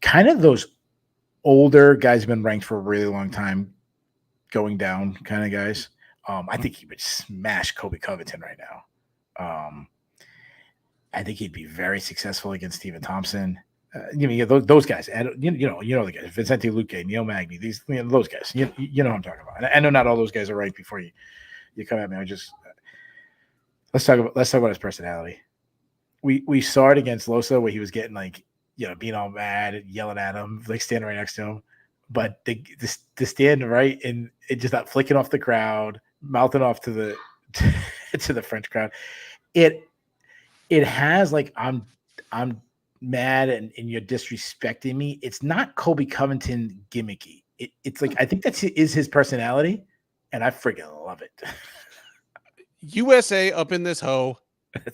Kind of those older guys have been ranked for a really long time, going down kind of guys. I think he would smash Kobe Covington right now. I think he'd be very successful against Stephen Thompson. Those guys, and you know the guys, Vicente Luque, Neil Magny, those guys. You know what I'm talking about. And I know not all those guys are right before you come at me. Let's talk about his personality. We saw it against Losa where he was getting like, being all mad and yelling at him, like standing right next to him. But to stand right and it just not flicking off the crowd, mouthing off to the to the French crowd. It has like I'm mad and you're disrespecting me. It's not Kobe Covington gimmicky. It's like I think that is his personality, and I freaking love it. USA up in this hoe.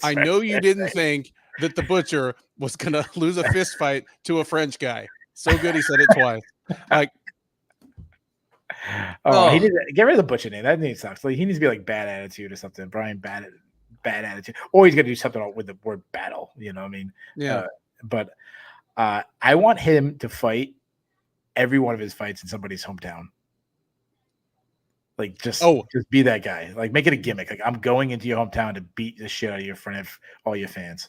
I know you didn't think that the Butcher was gonna lose a fist fight to a French guy. So good he said it twice. Like, he did get rid of the Butcher name. That name sucks. Like he needs to be like Bad Attitude or something. Brian Bad Attitude, or he's gonna do something with the word battle. You know what I mean? Yeah. But I want him to fight every one of his fights in somebody's hometown. Like just be that guy. Like make it a gimmick. Like I'm going into your hometown to beat the shit out of you in front of all your fans.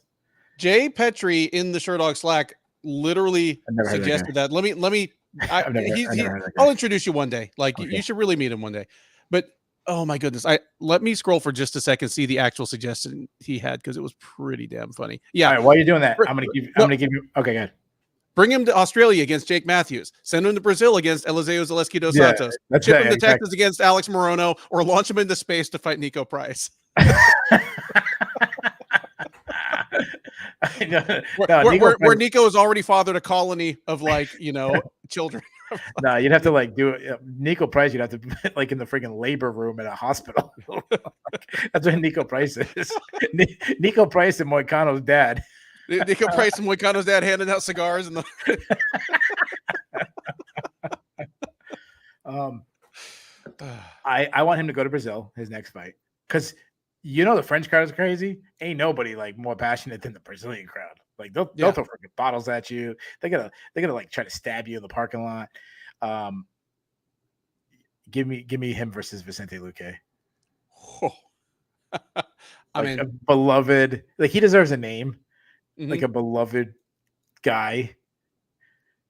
Jay Petrie in the Sherdog Slack literally suggested that. Let me. I'll introduce you one day. Like you should really meet him one day. But Oh my goodness. Let me scroll for just a second, see the actual suggestion he had, because it was pretty damn funny. Yeah. All right, while you're doing that, I'm gonna give you. Okay, good. Bring him to Australia against Jake Matthews. Send him to Brazil against Eliseo Zaleski dos Yeah, Santos. that's Ship right, him to exactly. Texas against Alex Morono, or launch him into space to fight Nico Price. Where Nico has already fathered a colony of children. No, you'd have to do it. Nico Price, you'd have to in the freaking labor room at a hospital. That's what Nico Price is. Nico Price and Moicano's dad. Nico Price and Moicano's dad handing out cigars and I want him to go to Brazil, his next fight, because the French crowd is crazy. Ain't nobody more passionate than the Brazilian crowd. They'll throw freaking bottles at you. They're gonna try to stab you in the parking lot. Give me him versus Vicente Luque. Oh. I mean, a beloved, he deserves a name, mm-hmm. a beloved guy,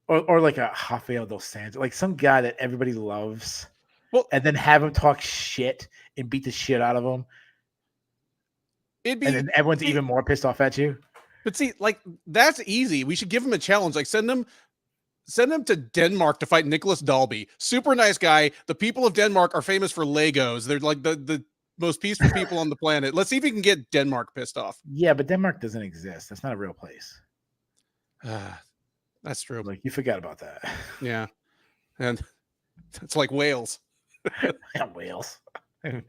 or a Rafael dos Santos, some guy that everybody loves. Well, and then have him talk shit and beat the shit out of him. And then everyone's even more pissed off at you. But see, that's easy. We should give him a challenge. Send him to Denmark to fight Nicholas Dalby. Super nice guy. The people of Denmark are famous for Legos. They're the most peaceful people on the planet. Let's see if we can get Denmark pissed off. Yeah, but Denmark doesn't exist. That's not a real place. That's true. You forgot about that. Yeah. And it's like Wales. Yeah, Wales. I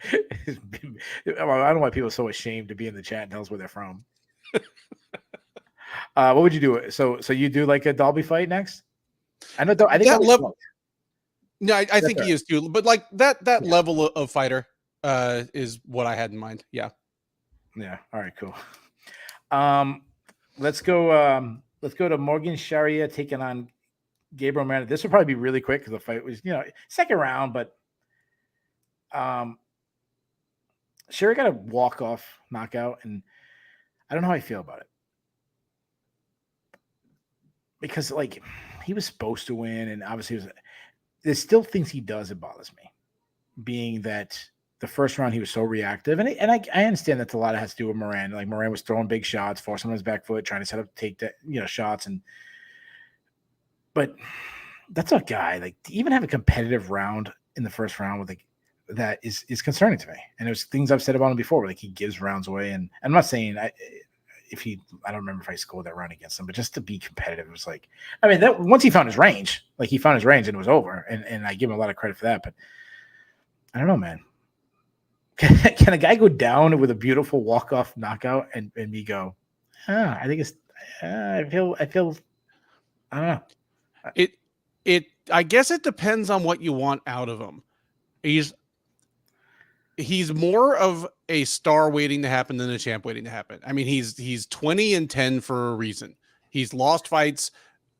don't know why people are so ashamed to be in the chat and tell us where they're from. What would you do? So you do a Dalby fight next? I know. I think that level. No, I think he is too. But that level of fighter is what I had in mind. Yeah. Yeah. All right. Cool. Let's go. Let's go to Morgan Sharia taking on Gabriel Merab. This will probably be really quick because the fight was second round, but Sharia got a walk-off knockout, and I don't know how I feel about it. Because he was supposed to win, and obviously there's still things he does that bothers me. Being that the first round he was so reactive, and I understand that a lot has to do with Moran. Moran was throwing big shots, forcing him on his back foot, trying to set up take that shots, but that's a guy to even have a competitive round in the first round with that is concerning to me. And there's things I've said about him before, where he gives rounds away, and I'm not saying I don't remember if I scored that round against him, but just to be competitive, it was that once he found his range, he found his range and it was over. And I give him a lot of credit for that, but I don't know, man. Can a guy go down with a beautiful walk-off knockout and me go, I think it's, I feel, I don't know. I guess it depends on what you want out of him. He's more of a star waiting to happen than a champ waiting to happen. I mean, he's 20-10 for a reason. He's lost fights,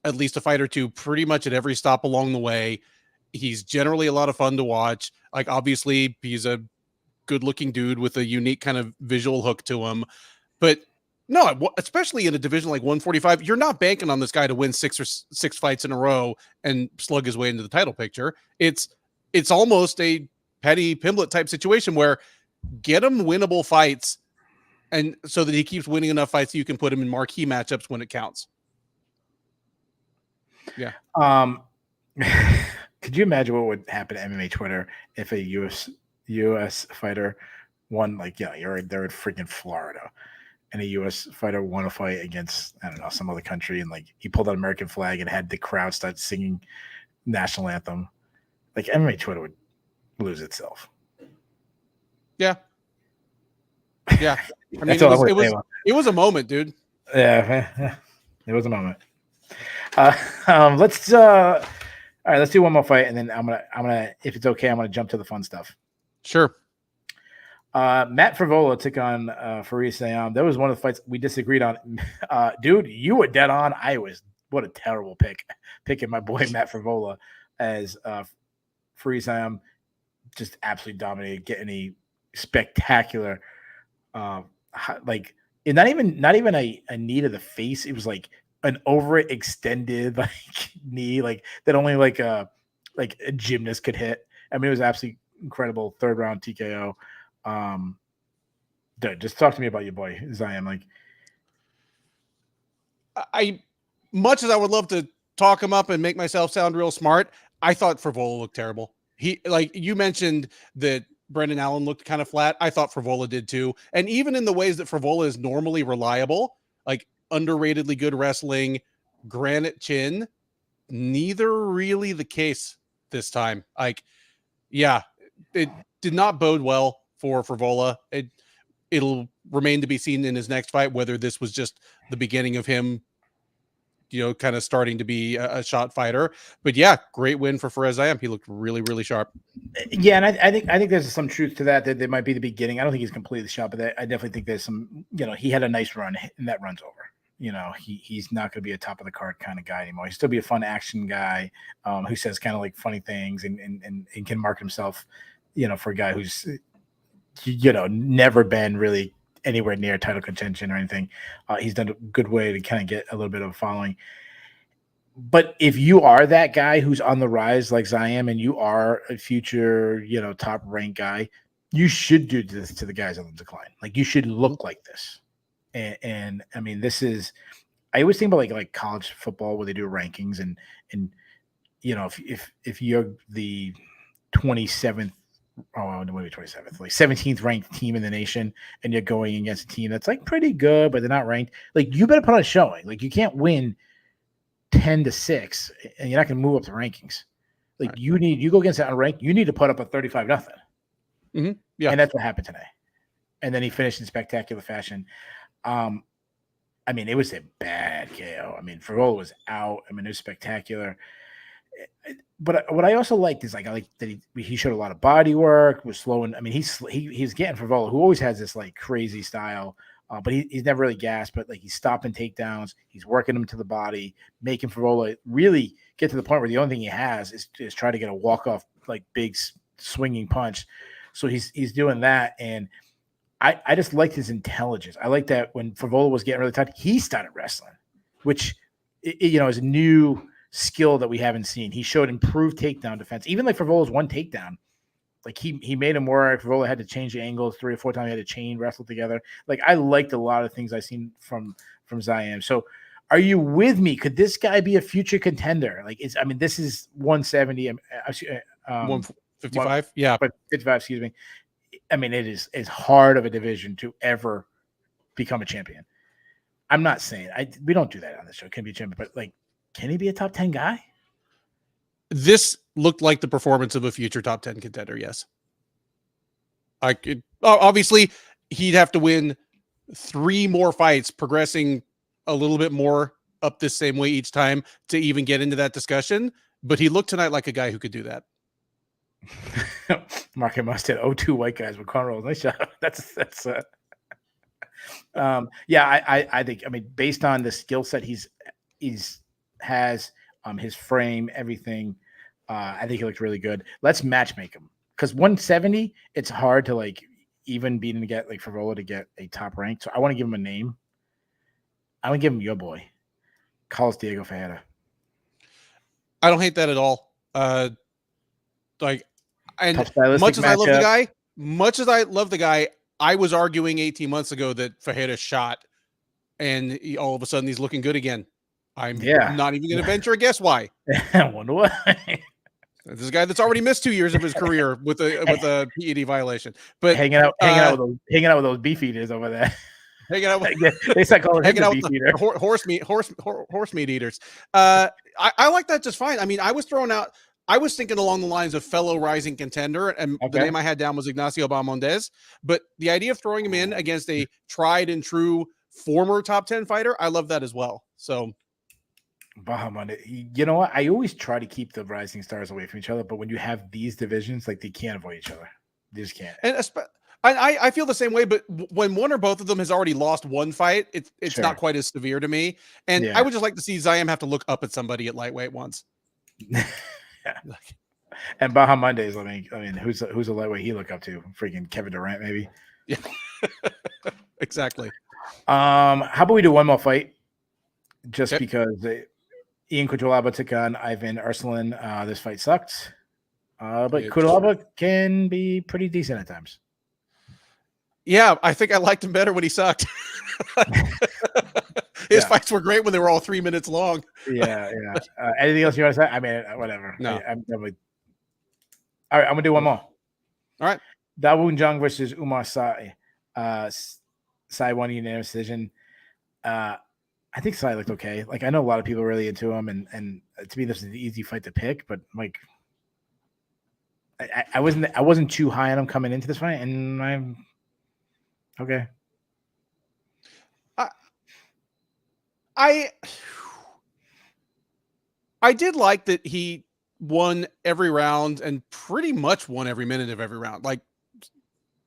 at least a fight or two, pretty much at every stop along the way. He's generally a lot of fun to watch. Obviously, he's a good-looking dude with a unique kind of visual hook to him. But no, especially in a division like 145, you're not banking on this guy to win six fights in a row and slug his way into the title picture. It's almost a Petty Pimblett type situation where get him winnable fights, and so that he keeps winning enough fights so you can put him in marquee matchups when it counts. Yeah. Could you imagine what would happen to MMA Twitter if a US fighter won? They're in freaking Florida, and a US fighter won a fight against, I don't know, some other country, and he pulled out an American flag and had the crowd start singing national anthem. MMA Twitter would lose itself. Yeah. I mean, it was a moment, dude. Yeah, it was a moment. Let's all right, let's do one more fight, and then I'm gonna if it's okay, I'm gonna jump to the fun stuff. Sure. Matt Frivola took on Farid Sayam. That was one of the fights we disagreed on. Dude, you were dead on. What a terrible picking my boy Matt Frivola as Farid Sayam. Just absolutely dominated, getting a spectacular, not even a knee to the face. It was an overextended knee, that only a gymnast could hit. I mean, it was absolutely incredible 3rd round TKO. Dude, just talk to me about your boy Zion. Like, I much as I would love to talk him up and make myself sound real smart, I thought Frevola looked terrible. He, like you mentioned that Brendan Allen looked kind of flat. I thought Frevola did too. And even in the ways that Frevola is normally reliable, like underratedly good wrestling, granite chin, neither really the case this time. Like, yeah, it did not bode well for Frevola. It'll remain to be seen in his next fight whether this was just the beginning of him, kind of starting to be a shot fighter. But yeah, great win for Perez. He looked really, really sharp. Yeah, and I think there's some truth to that there might be the beginning. I don't think he's completely shot, but I definitely think there's some. He had a nice run, and that run's over. He's not going to be a top of the card kind of guy anymore. He'll still be a fun action guy who says kind of like funny things and can market himself, for a guy who's never been really anywhere near title contention or anything. He's done a good way to kind of get a little bit of a following. But if you are that guy who's on the rise like Zion and you are a future, top ranked guy, you should do this to the guys on the decline. Like, you should look like this. And I mean, this is, I always think about like college football where they do rankings and if you're the 27th, maybe 27th, like 17th ranked team in the nation, and you're going against a team that's like pretty good, but they're not ranked. Like, you better put on a showing. Like, you can't win 10-6, and you're not going to move up the rankings. Like, right. You go against that unranked, you need to put up a 35-0. Mm-hmm. Yeah, and that's what happened today. And then he finished in spectacular fashion. I mean, it was a bad KO. I mean, Frevola was out. I mean, it was spectacular. But what I also liked is, like, I like that he showed a lot of body work, was slowing. I mean, he's getting Frevola, who always has this like crazy style, but he's never really gassed. But like, he's stopping takedowns, he's working him to the body, making Frevola really get to the point where the only thing he has is try to get a walk off, like, big swinging punch. So he's doing that, and I just liked his intelligence. I like that when Frevola was getting really tight, he started wrestling, which is a new skill that we haven't seen. He showed improved takedown defense. Even like Frevola's one takedown, like he made him work. Frevola had to change the angles 3 or 4 times. He had to chain wrestle together. Like, I liked a lot of things I've seen from Zion. So are you with me? Could this guy be a future contender? Like, this is 170. 155. Yeah. But 55, excuse me. I mean, it is as hard of a division to ever become a champion. I'm not saying we don't do that on the show. Can be a champion, but like, can he be a top 10 guy? This looked like the performance of a future top 10 contender. Yes. Obviously he'd have to win 3 more fights, progressing a little bit more up this same way each time to even get into that discussion. But he looked tonight like a guy who could do that. Mark Mustard, 2 white guys with cornrows. Nice job. That's I think, based on the skill set he's has, his frame, everything, I think he looked really good. Let's matchmake him, because 170, it's hard to like even beating to get like Frevola to get a top rank. So I want to give him a name. I want to give him your boy, Carlos Diego Ferreira. I don't hate that at all. Like, and much as I love the guy, I was arguing 18 months ago that Ferreira shot, and all of a sudden he's looking good again. I'm not even going to venture a guess why. I wonder why. This is a guy that's already missed 2 years of his career with a PED violation. But hanging out with those beef eaters over there. Hanging out with they start calling him the beef eater. Horse meat eaters. I like that just fine. I mean, I was thinking along the lines of fellow rising contender, and the name I had down was Ignacio Bahamondes. But the idea of throwing him in against a tried and true former top 10 fighter, I love that as well. So, Bahamondes, you know what? I always try to keep the rising stars away from each other, but when you have these divisions, like, they can't avoid each other. They just can't. And I feel the same way, but when one or both of them has already lost one fight, it's sure. Not quite as severe to me. And I would just like to see Ziam have to look up at somebody at lightweight once. And Bahamondes, I mean, who's a lightweight he look up to? Freaking Kevin Durant, maybe. Yeah, exactly. How about we do one more fight? Just because Ian Cutelaba took on Ivan Arsalan. This fight sucked. But Kudalaba can be pretty decent at times. Yeah, I think I liked him better when he sucked. His fights were great when they were all 3 minutes long. Yeah. Anything else you want to say? I mean, whatever. No. I'm definitely... All right, I'm gonna do one more. All right. Dawoon Jong versus Umar Sai. Sai won unanimous decision. I think Sai looked okay. Like, I know a lot of people are really into him, and to me, this is an easy fight to pick. But like, I wasn't too high on him coming into this fight, and I'm okay. I did like that he won every round and pretty much won every minute of every round. Like,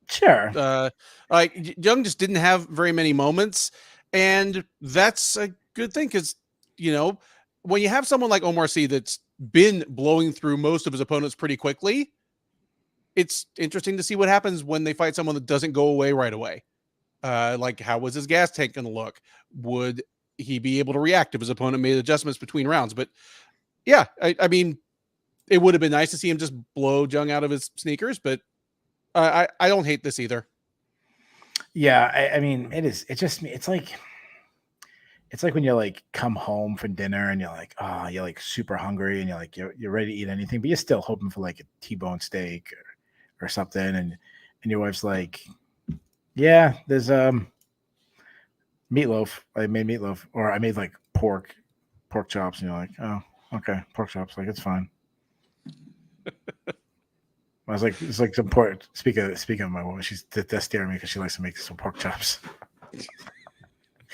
sure. Like Jung just didn't have very many moments, and that's a good thing because, you know, when you have someone like Omar Sy that's been blowing through most of his opponents pretty quickly, it's interesting to see what happens when they fight someone that doesn't go away right away. Like, how was his gas tank going to look? Would he be able to react if his opponent made adjustments between rounds? But yeah, I mean, it would have been nice to see him just blow Jung out of his sneakers, but I don't hate this either. Yeah, I mean, it is. It's like when you like come home from dinner and you're like, oh, you're like super hungry and you're like you're ready to eat anything, but you're still hoping for like a T-bone steak or something, and your wife's like, yeah, there's meatloaf. I made meatloaf, or I made like pork chops, and you're like, oh, okay, pork chops, like it's fine. I was like, it's like some pork. Speaking of my woman, she's that's staring at me because she likes to make some pork chops.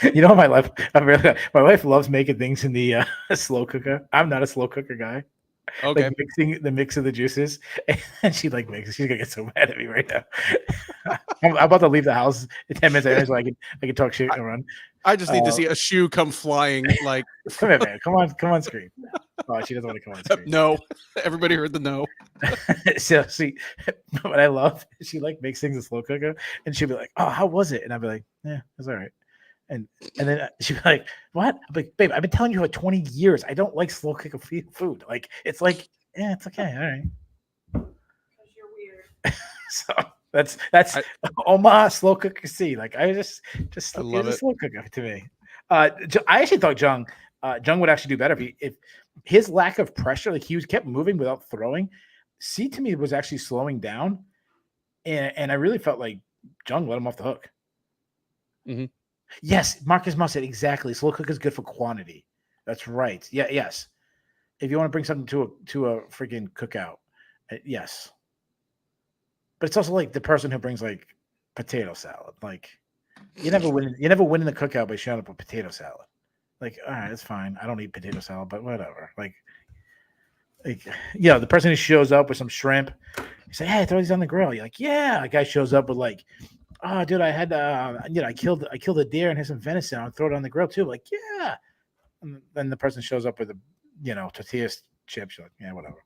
You know, my wife loves making things in the slow cooker. I'm not a slow cooker guy. Okay, like mixing the mix of the juices, and she like makes. She's gonna get so mad at me right now. I'm about to leave the house in 10 minutes anyway, so I can talk shit and run. I just need to see a shoe come flying. Like, come here, man. Come on screen. Oh, she doesn't want to come on screen. No, everybody heard the no. So see, what I love, she like makes things in slow cooker, and she'll be like, "Oh, how was it?" And I'll be like, "Yeah, it's all right." And then she'd be like, "What?" I'm like, "Babe, I've been telling you for 20 years. I don't like slow cooker food. Like, it's like, yeah, it's okay, all right." Because you're weird. So that's Omar slow cooker C. Like, I just I love it. Slow cooker to me. I actually thought Jung would actually do better if his lack of pressure, like he kept moving without throwing. C to me was actually slowing down, and I really felt like Jung let him off the hook. Mm-hmm. Yes, Marcus Musset, exactly. Slow cooker is good for quantity. That's right. Yeah, yes. If you want to bring something to a freaking cookout, yes. But it's also like the person who brings like potato salad. Like, you never win in the cookout by showing up with potato salad. Like, all right, it's fine. I don't eat potato salad, but whatever. Like the person who shows up with some shrimp, you say, "Hey, throw these on the grill." You're like, "Yeah." A guy shows up with like, "Oh, dude, I had I killed a deer and had some venison. I'll throw it on the grill too." Like, yeah. And then the person shows up with tortilla chips. You're like, yeah, whatever.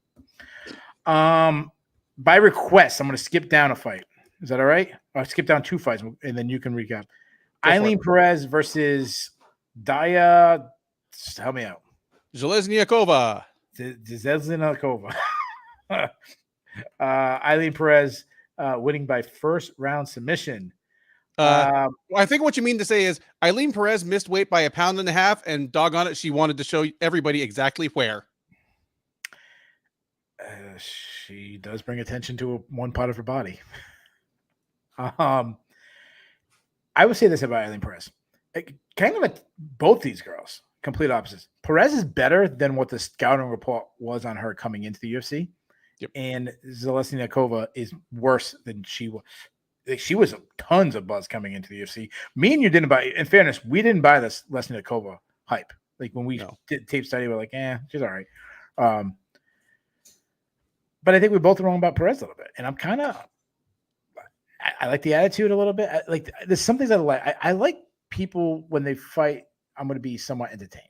By request, I'm going to skip down a fight. Is that all right? I'll skip down 2 fights, and then you can recap. Eileen Perez versus Daya. Help me out. Zhalgasova. Zhalgasova. Eileen Perez winning by first round submission. I think what you mean to say is Eileen Perez missed weight by 1.5 pounds, and doggone it, she wanted to show everybody exactly where. She does bring attention to one part of her body. I would say this about Eileen Perez. Both these girls, complete opposites. Perez is better than what the scouting report was on her coming into the UFC. Yep. And Zhalgasova is worse than she was. She was tons of buzz coming into the UFC. Me and you didn't buy. In fairness, we didn't buy this Lesniakova hype. Like when we did tape study, we're like, she's all right. But I think we're both wrong about Perez a little bit. And I'm kind of, I like the attitude a little bit. There's some things I like. I like people when they fight. I'm going to be somewhat entertained.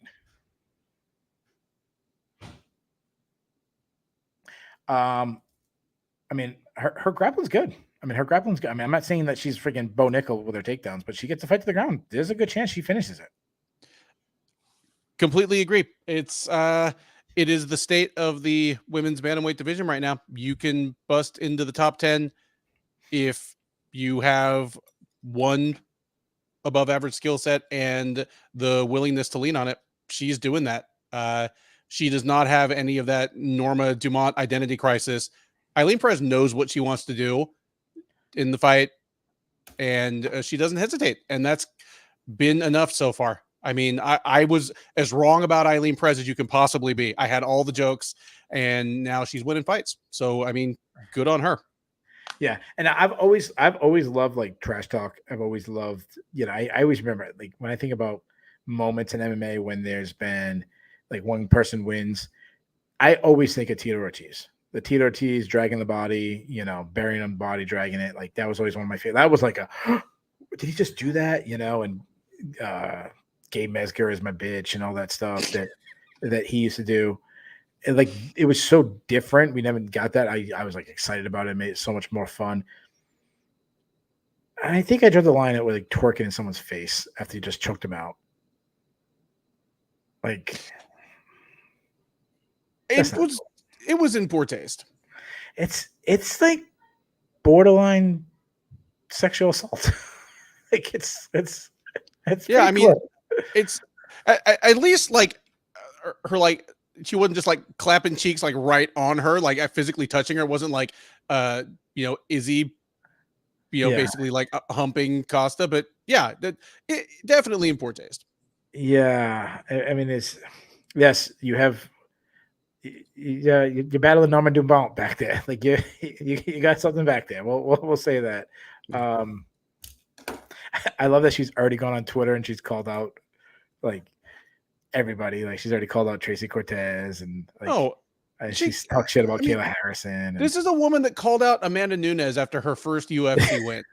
I mean, her grappling's good. Her grappling's good. I'm not saying that she's freaking Bo Nickel with her takedowns, but she gets the fight to the ground. There's a good chance she finishes it. Completely agree. It's it is the state of the women's bantamweight division right now. You can bust into the top 10 if you have one above average skill set and the willingness to lean on it. She's doing that. She does not have any of that Norma Dumont identity crisis. Eileen Perez knows what she wants to do in the fight, and she doesn't hesitate. And that's been enough so far. I mean, I was as wrong about Eileen Perez as you can possibly be. I had all the jokes, and now she's winning fights. So, I mean, good on her. Yeah, and I've always loved like trash talk. I've always loved, I always remember like when I think about moments in MMA when there's been like one person wins, I always think of Tito Ortiz. The Tito Ortiz dragging the body, burying the body, dragging it. Like that was always one of my favorite. That was like did he just do that? And Gabe Mesger is my bitch and all that stuff that he used to do. And like it was so different. We never got that. I was like excited about it. It made it so much more fun. And I think I drew the line at like twerking in someone's face after you just choked him out. Like it was in poor taste. It's like borderline sexual assault. Like it's yeah. I mean, it's at least like her like she wasn't just like clapping cheeks like right on her, like physically touching her. It wasn't like Izzy, basically like humping Costa. But yeah, it definitely in poor taste. Yeah, I mean yes, you have. Yeah, you're battling Norma Dumont back there. Like you got something back there. We'll say that. I love that she's already gone on Twitter and she's called out like everybody. Like she's already called out Tracy Cortez and she's talked shit about Kayla Harrison. This is a woman that called out Amanda Nunes after her first UFC win.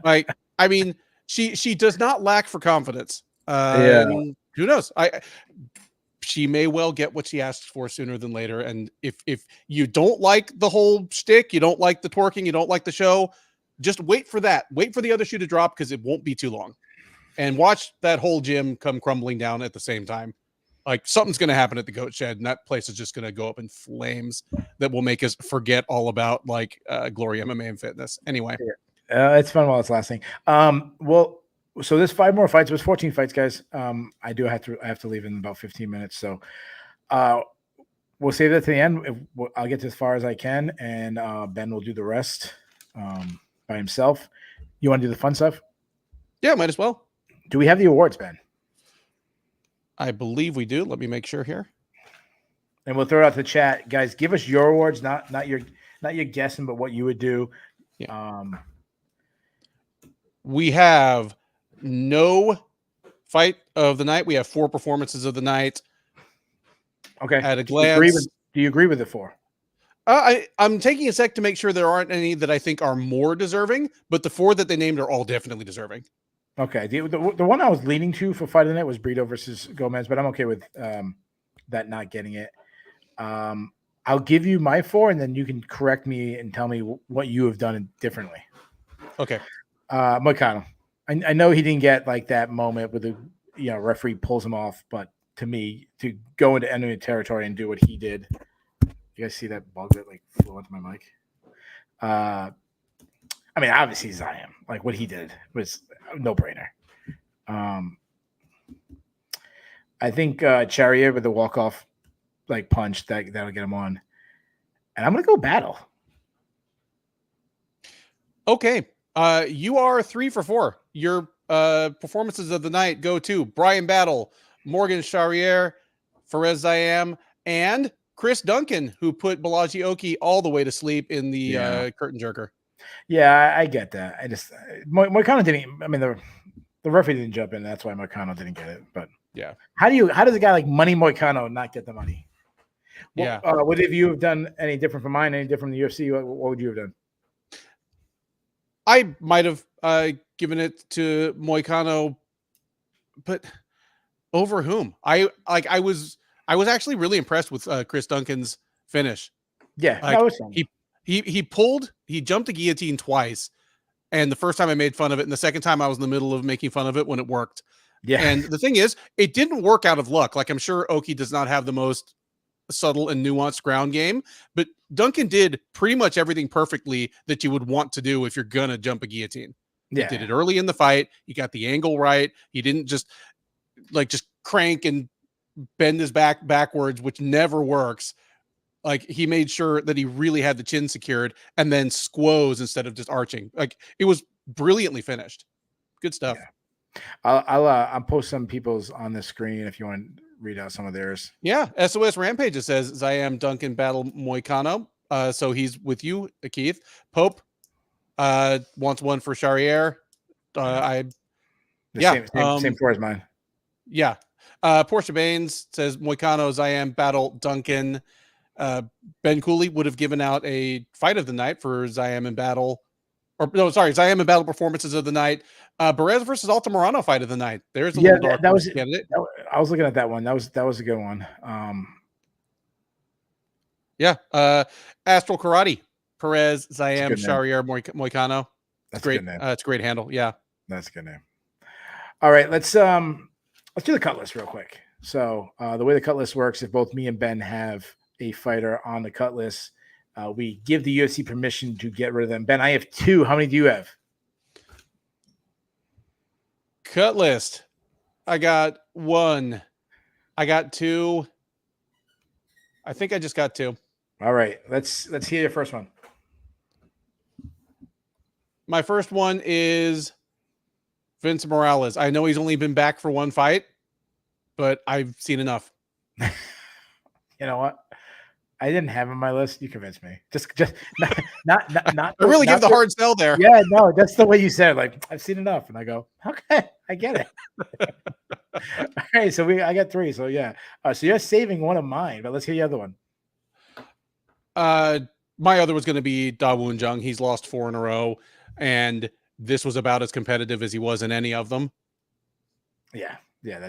Like, I mean, she does not lack for confidence. Who knows? She may well get what she asks for sooner than later. And if you don't like the whole shtick, you don't like the twerking, you don't like the show, just wait for that. Wait for the other shoe to drop because it won't be too long. And watch that whole gym come crumbling down at the same time. Like something's going to happen at the Goat Shed, and that place is just going to go up in flames that will make us forget all about like Glory MMA and Fitness. Anyway. It's fun while it's lasting. So there's 5 more fights. It was 14 fights, guys. I have to leave in about 15 minutes. So we'll save that to the end. I'll get to as far as I can, and Ben will do the rest by himself. You want to do the fun stuff? Yeah, might as well. Do we have the awards, Ben? I believe we do. Let me make sure here. And we'll throw it out to the chat. Guys, give us your awards, not your guessing, but what you would do. Yeah. We have no fight of the night. We have 4 performances of the night. Okay. At a glance. Do you agree with the 4? I'm taking a sec to make sure there aren't any that I think are more deserving, but the 4 that they named are all definitely deserving. Okay. The one I was leaning to for fight of the night was Breo versus Gomez, but I'm okay with that not getting it. I'll give you my 4, and then you can correct me and tell me what you have done differently. Okay. Moicano. I know he didn't get like that moment with the referee pulls him off, but to me, to go into enemy territory and do what he did, you guys see that bug that like flew onto my mic? I mean, obviously Zion, like what he did was a no-brainer. I think Charrier with the walk-off like punch that'll get him on, and I'm gonna go Battle. Okay. You are 3 for 4. Your performances of the night go to Brian Battle, Morgan Charrier, Perez Zayam, and Chris Duncan, who put Balaji Oki all the way to sleep in the curtain jerker. Yeah, I get that. I just Moicano didn't. I mean, the referee didn't jump in. That's why Moicano didn't get it. But yeah, how does a guy like Money Moicano not get the money? Yeah. Would have you have done any different from mine? Any different from the UFC? What would you have done? I might have given it to Moicano, but over whom? I was actually really impressed with Chris Duncan's finish. Yeah, like, that was fun. He jumped a guillotine twice, and the first time I made fun of it, and the second time I was in the middle of making fun of it when it worked. Yeah, and the thing is, it didn't work out of luck. Like I'm sure Oki does not have the most subtle and nuanced ground game, but Duncan did pretty much everything perfectly that you would want to do if you're gonna jump a guillotine. He did it early in the fight. He got the angle right. He didn't just crank and bend his back backwards, which never works. Like, he made sure that he really had the chin secured and then squoze instead of just arching. Like, it was brilliantly finished. Good stuff. Yeah. I'll post some people's on the screen if you want to read out some of theirs. Yeah. SOS Rampage says Zayam Duncan battle Moicano. So he's with you, Keith. Pope wants one for Charriere. Same for as mine. Yeah. Portia Baines says Moicano, Zayam battle Duncan. Ben Cooley would have given out a fight of the night for Zayam and battle. Zayam and battle performances of the night. Perez versus Altamirano fight of the night. There's a little dark that was candidate. I was looking at that one. That was a good one. Astral Karate. Perez, Zayam, Charriere, Moicano. That's great. A good name. It's a great handle. Yeah. That's a good name. All right, let's do the cut list real quick. So the way the cut list works, if both me and Ben have a fighter on the cut list, we give the UFC permission to get rid of them. Ben, I have 2. How many do you have? Cut list. I got 1. I got 2. I think I just got 2. All right, let's hear your first one. My first one is Vince Morales. I know he's only been back for 1 fight, but I've seen enough. You know what? I didn't have him on my list. You convinced me. Just not. I really give the hard sell there. Yeah, no, that's the way you said it. Like, I've seen enough, and I go, okay, I get it. All right, so I got 3. So yeah, so you're saving one of mine, but let's hear the other one. My other was going to be Dawoon Jung. He's lost 4 in a row, and this was about as competitive as he was in any of them. Yeah, get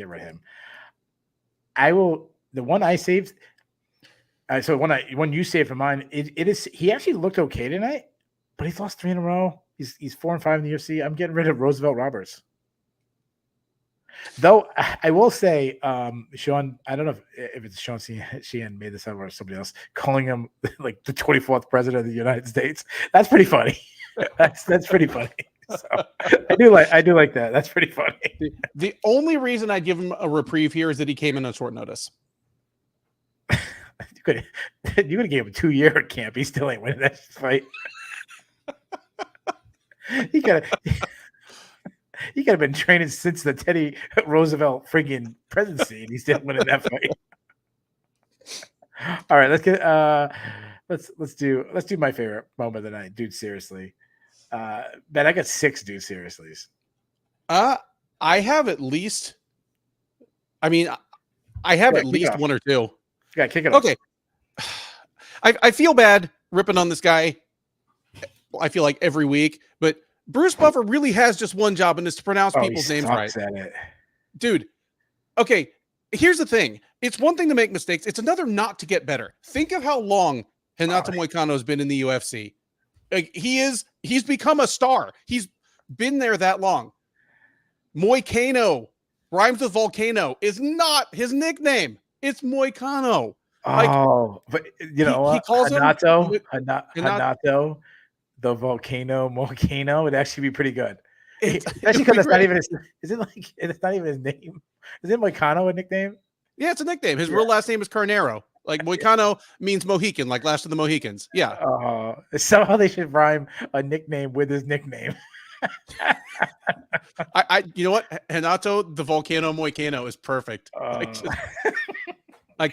rid of him. I will. The one I saved. So when you saved for mine, it is. He actually looked okay tonight, but he's lost 3 in a row. He's 4-5 in the UFC. I'm getting rid of Roosevelt Roberts. Though I will say, Sean, I don't know if it's Sean Sheehan made this up or somebody else, calling him like the 24th president of the United States. That's pretty funny. That's pretty funny. So I do like that. That's pretty funny. The only reason I'd give him a reprieve here is that he came in on short notice. You could have gave him a 2-year camp. He still ain't winning that fight. He could have been training since the Teddy Roosevelt friggin' presidency, and he's still winning that fight. All right, let's do my favorite moment of the night, dude. Seriously, Ben, I got 6 dude seriouslys. I have at least. I mean, I have at least 1 or 2. Yeah, kick it off. Okay. I feel bad ripping on this guy. I feel like every week, but Bruce Buffer really has just one job, and it's to pronounce people's names right. Dude, okay, here's the thing. It's one thing to make mistakes. It's another not to get better. Think of how long Renato Moicano has been in the UFC. Like, he's become a star. He's been there that long. Moicano rhymes with volcano is not his nickname. It's Moicano. But you know what? He calls Renato, the volcano would actually be pretty good. Especially because it's not even it's not even his name. Is it Moicano a nickname? Yeah, it's a nickname. His real last name is Carnero. Like, Moicano means Mohican, like Last of the Mohicans. Yeah. Somehow they should rhyme a nickname with his nickname. You know what? Renato the Volcano Moicano is perfect.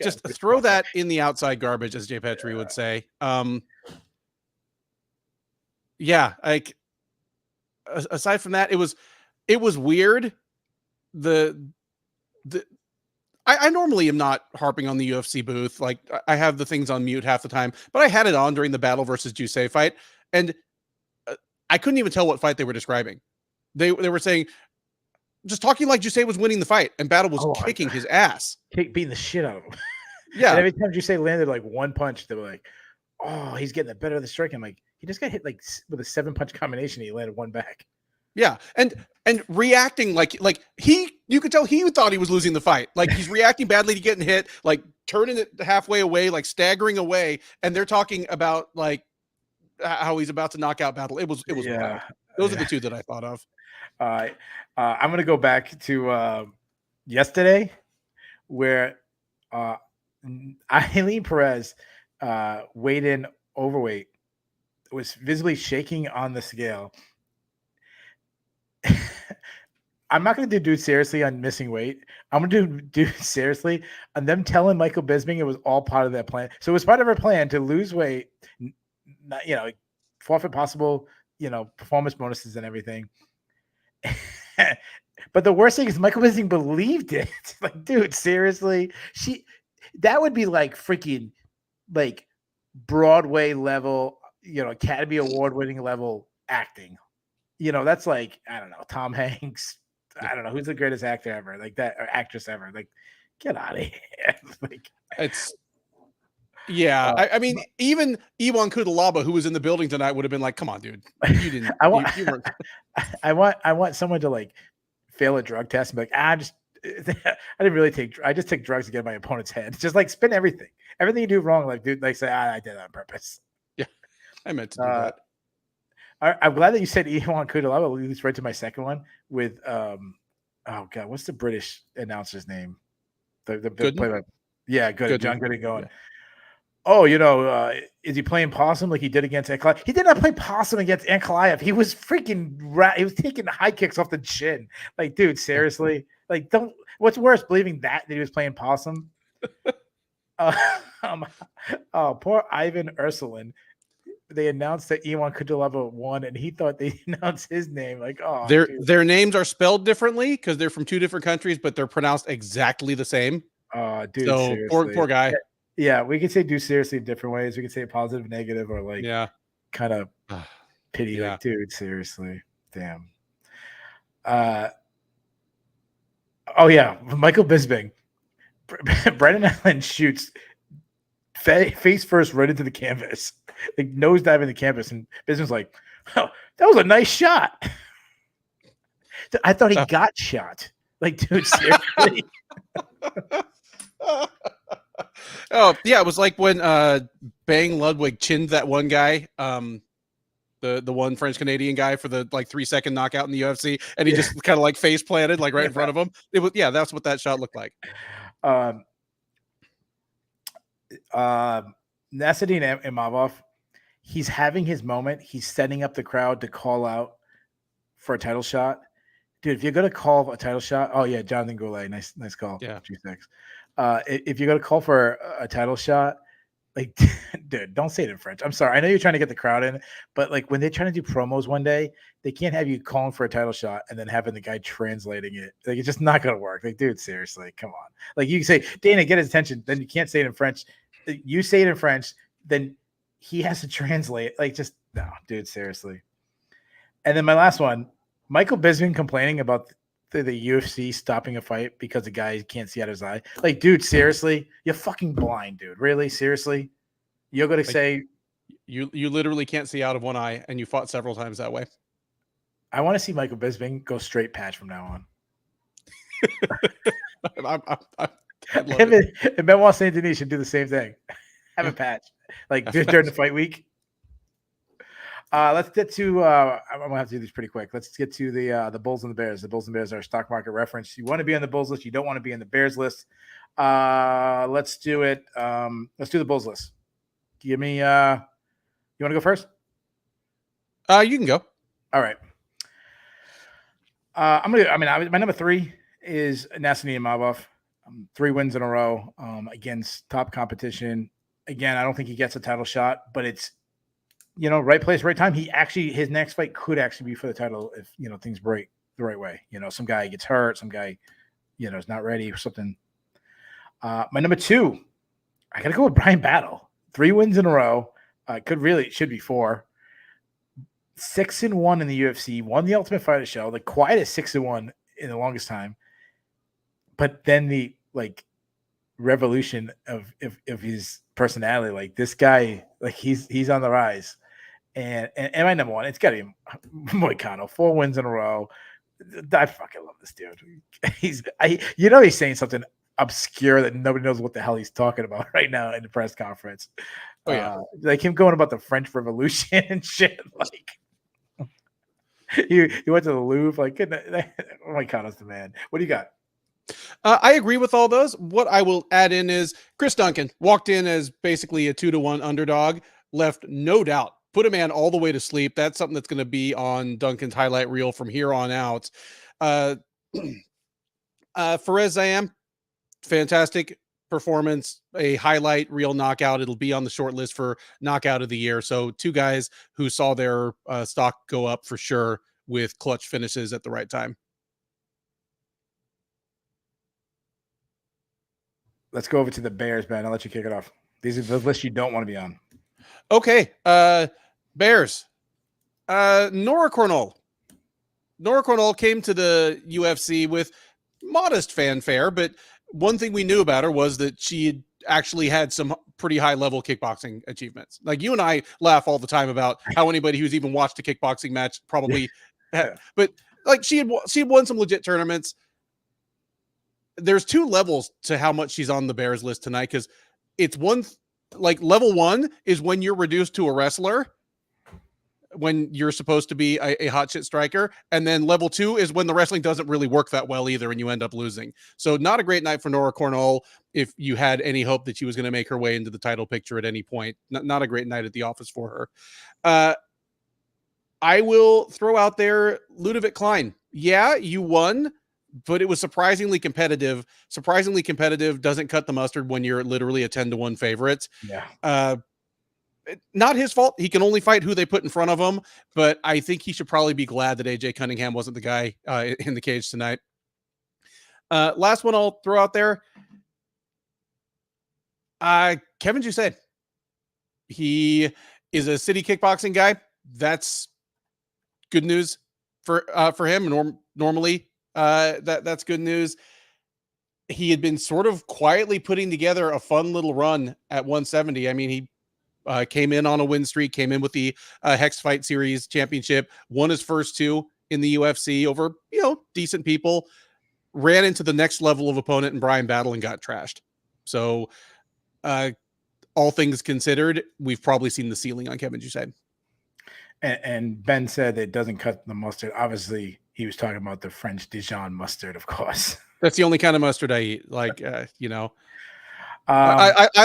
Just throw that in the outside garbage, as Jay Petrie would say. Aside from that, it was weird. I normally am not harping on the UFC booth. Like, I have the things on mute half the time, but I had it on during the Battle versus Jousset fight, and I couldn't even tell what fight they were describing. They were saying, just talking like Jousset was winning the fight, and Battle was kicking his ass, beating the shit out of him. Yeah. And every time Jousset landed like one punch, they were like, "Oh, he's getting the better of the strike." I'm like, he just got hit like with a 7-punch combination. He landed one back. Yeah, and reacting like you could tell he thought he was losing the fight. Like he's reacting badly to getting hit, like turning it halfway away, like staggering away, and they're talking about like how he's about to knock out Battle. It was wild. Those are the two that I thought of. I'm gonna go back to yesterday where Eileen Perez weighed in overweight, was visibly shaking on the scale. I'm not going to do dude seriously on missing weight. I'm going to do dude seriously on them telling Michael Bisping it was all part of their plan. So it was part of her plan to lose weight, forfeit possible, performance bonuses and everything. But the worst thing is Michael Bisping believed it. Like, dude, seriously, that would be like freaking like Broadway level, Academy Award winning level acting. That's like, I don't know, Tom Hanks. I don't know who's the greatest actor ever, like that, or actress ever. Like, get out of here. Like, it's I mean, even Iwan Kudalaba, who was in the building tonight, would have been like, "Come on, dude, you didn't." you weren't. I want someone to like fail a drug test and be like, I didn't really I just take drugs to get in my opponent's head. Just like spin everything you do wrong. Like, dude, like say, I did that on purpose. Yeah, I meant to do that. I'm glad that you said Iwan Kudalaba. I'll lead right to my second one with oh god, what's the British announcer's name? The play by, yeah, good. John Gooden going. Yeah. Oh, is he playing possum like he did against Ankalaev? He did not play possum against Ankalaev. He was freaking he was taking high kicks off the chin. Like, dude, seriously. Like, what's worse, believing that he was playing possum? Poor Ivan Ursulin. They announced that Iwan Kudalaba won, and he thought they announced his name. Like, oh, their names are spelled differently because they're from two different countries, but they're pronounced exactly the same. Oh, dude, so seriously. poor guy. Yeah, we could say do seriously in different ways. We could say positive, negative, or like kind of pity. Yeah. Like, dude, seriously, damn. Oh yeah, Michael Bisping. Brendan Allen shoots face first right into the canvas, like nose diving the canvas, and Bisping's like, "Oh, that was a nice shot." I thought he got shot. Like, dude, seriously. Oh yeah, it was like when Bang Ludwig chinned that one guy, the one French Canadian guy for the like 3-second knockout in the UFC, and he just kind of like face planted like right in front of him. It was that's what that shot looked like. Nasruddin Imavov, he's having his moment. He's setting up the crowd to call out for a title shot. Dude, if you're gonna call a title shot, oh yeah, Jonathan Goulet, nice call. Yeah, G6. If you're gonna call for a title shot, like, dude, don't say it in French. I'm sorry. I know you're trying to get the crowd in, but like when they're trying to do promos one day, they can't have you calling for a title shot and then having the guy translating it. Like, it's just not gonna work. Like, dude, seriously, come on. Like, you can say, Dana, get his attention. Then you can't say it in French. You say it in French, then he has to translate. Like, just no, dude, seriously. And then my last one, Michael Bisping complaining about the UFC stopping a fight because the guy can't see out of his eye. Like, dude, seriously, you're fucking blind, dude. Really, seriously, you're gonna say you literally can't see out of one eye, and you fought several times that way. I want to see Michael Bisping go straight patch from now on. And Benoit Saint-Denis should do the same thing. Have a patch, like during the fight week. Let's get to I'm gonna have to do this pretty quick. Let's get to the Bulls and the Bears. The Bulls and Bears are a stock market reference. You want to be on the Bulls list, you don't want to be on the Bears list. Let's do it. Let's do the Bulls list. Give me you want to go first? You can go. All right. My number 3 is Nasruddin Imavov. 3 wins in a row against top competition. Again, I don't think he gets a title shot, but it's right place, right time. His next fight could actually be for the title if things break the right way. Some guy gets hurt, some guy is not ready or something. My number 2, I gotta go with Brian Battle. 3 wins in a row. Should be 4. 6-1 in the UFC. Won the Ultimate Fighter show, the quietest 6-1 in the longest time. But then the revolution of his personality, like this guy, like he's on the rise. And my number one, it's got to be Moicano. 4 wins in a row. I fucking love this dude. He's saying something obscure that nobody knows what the hell he's talking about right now in the press conference. Oh yeah, like him going about the French Revolution and shit. Like he went to the Louvre. Like, Moicano's the man. What do you got? I agree with all those. What I will add in is Chris Duncan walked in as basically a 2-1 underdog, left no doubt, put a man all the way to sleep. That's something that's going to be on Duncan's highlight reel from here on out. Perez Zayam, fantastic performance, a highlight reel knockout. It'll be on the short list for knockout of the year. So 2 guys who saw their stock go up for sure with clutch finishes at the right time. Let's go over to the Bears, Ben. I'll let you kick it off. These are the lists you don't want to be on. Okay. Bears. Nora Cornell. Nora Cornell came to the UFC with modest fanfare, but one thing we knew about her was that she had actually had some pretty high level kickboxing achievements. Like you and I laugh all the time about how anybody who's even watched a kickboxing match probably had, but like she had won some legit tournaments. There's 2 levels to how much she's on the Bears list tonight, because it's level 1 is when you're reduced to a wrestler, when you're supposed to be a hot shit striker, and then level 2 is when the wrestling doesn't really work that well either, and you end up losing. So not a great night for Nora Cornell if you had any hope that she was going to make her way into the title picture at any point. Not a great night at the office for her. I will throw out there Ludovic Klein. Yeah, you won, but it was surprisingly competitive. Surprisingly competitive doesn't cut the mustard when you're literally a 10-1 favorite. Yeah. Not his fault. He can only fight who they put in front of him, but I think he should probably be glad that AJ Cunningham wasn't the guy in the cage tonight. Last one I'll throw out there. Kevin Jousset. He is a city kickboxing guy. That's good news for him. Normally, that's good news. He had been sort of quietly putting together a fun little run at 170. I mean, he came in on a win streak, came in with the Hex Fight Series championship, won his first 2 in the UFC over, decent people, ran into the next level of opponent in Brian Battle and got trashed. So all things considered, we've probably seen the ceiling on Kevin Jousset. And Ben said it doesn't cut the mustard. Obviously, he was talking about the French Dijon mustard, of course. That's the only kind of mustard I eat. Like, I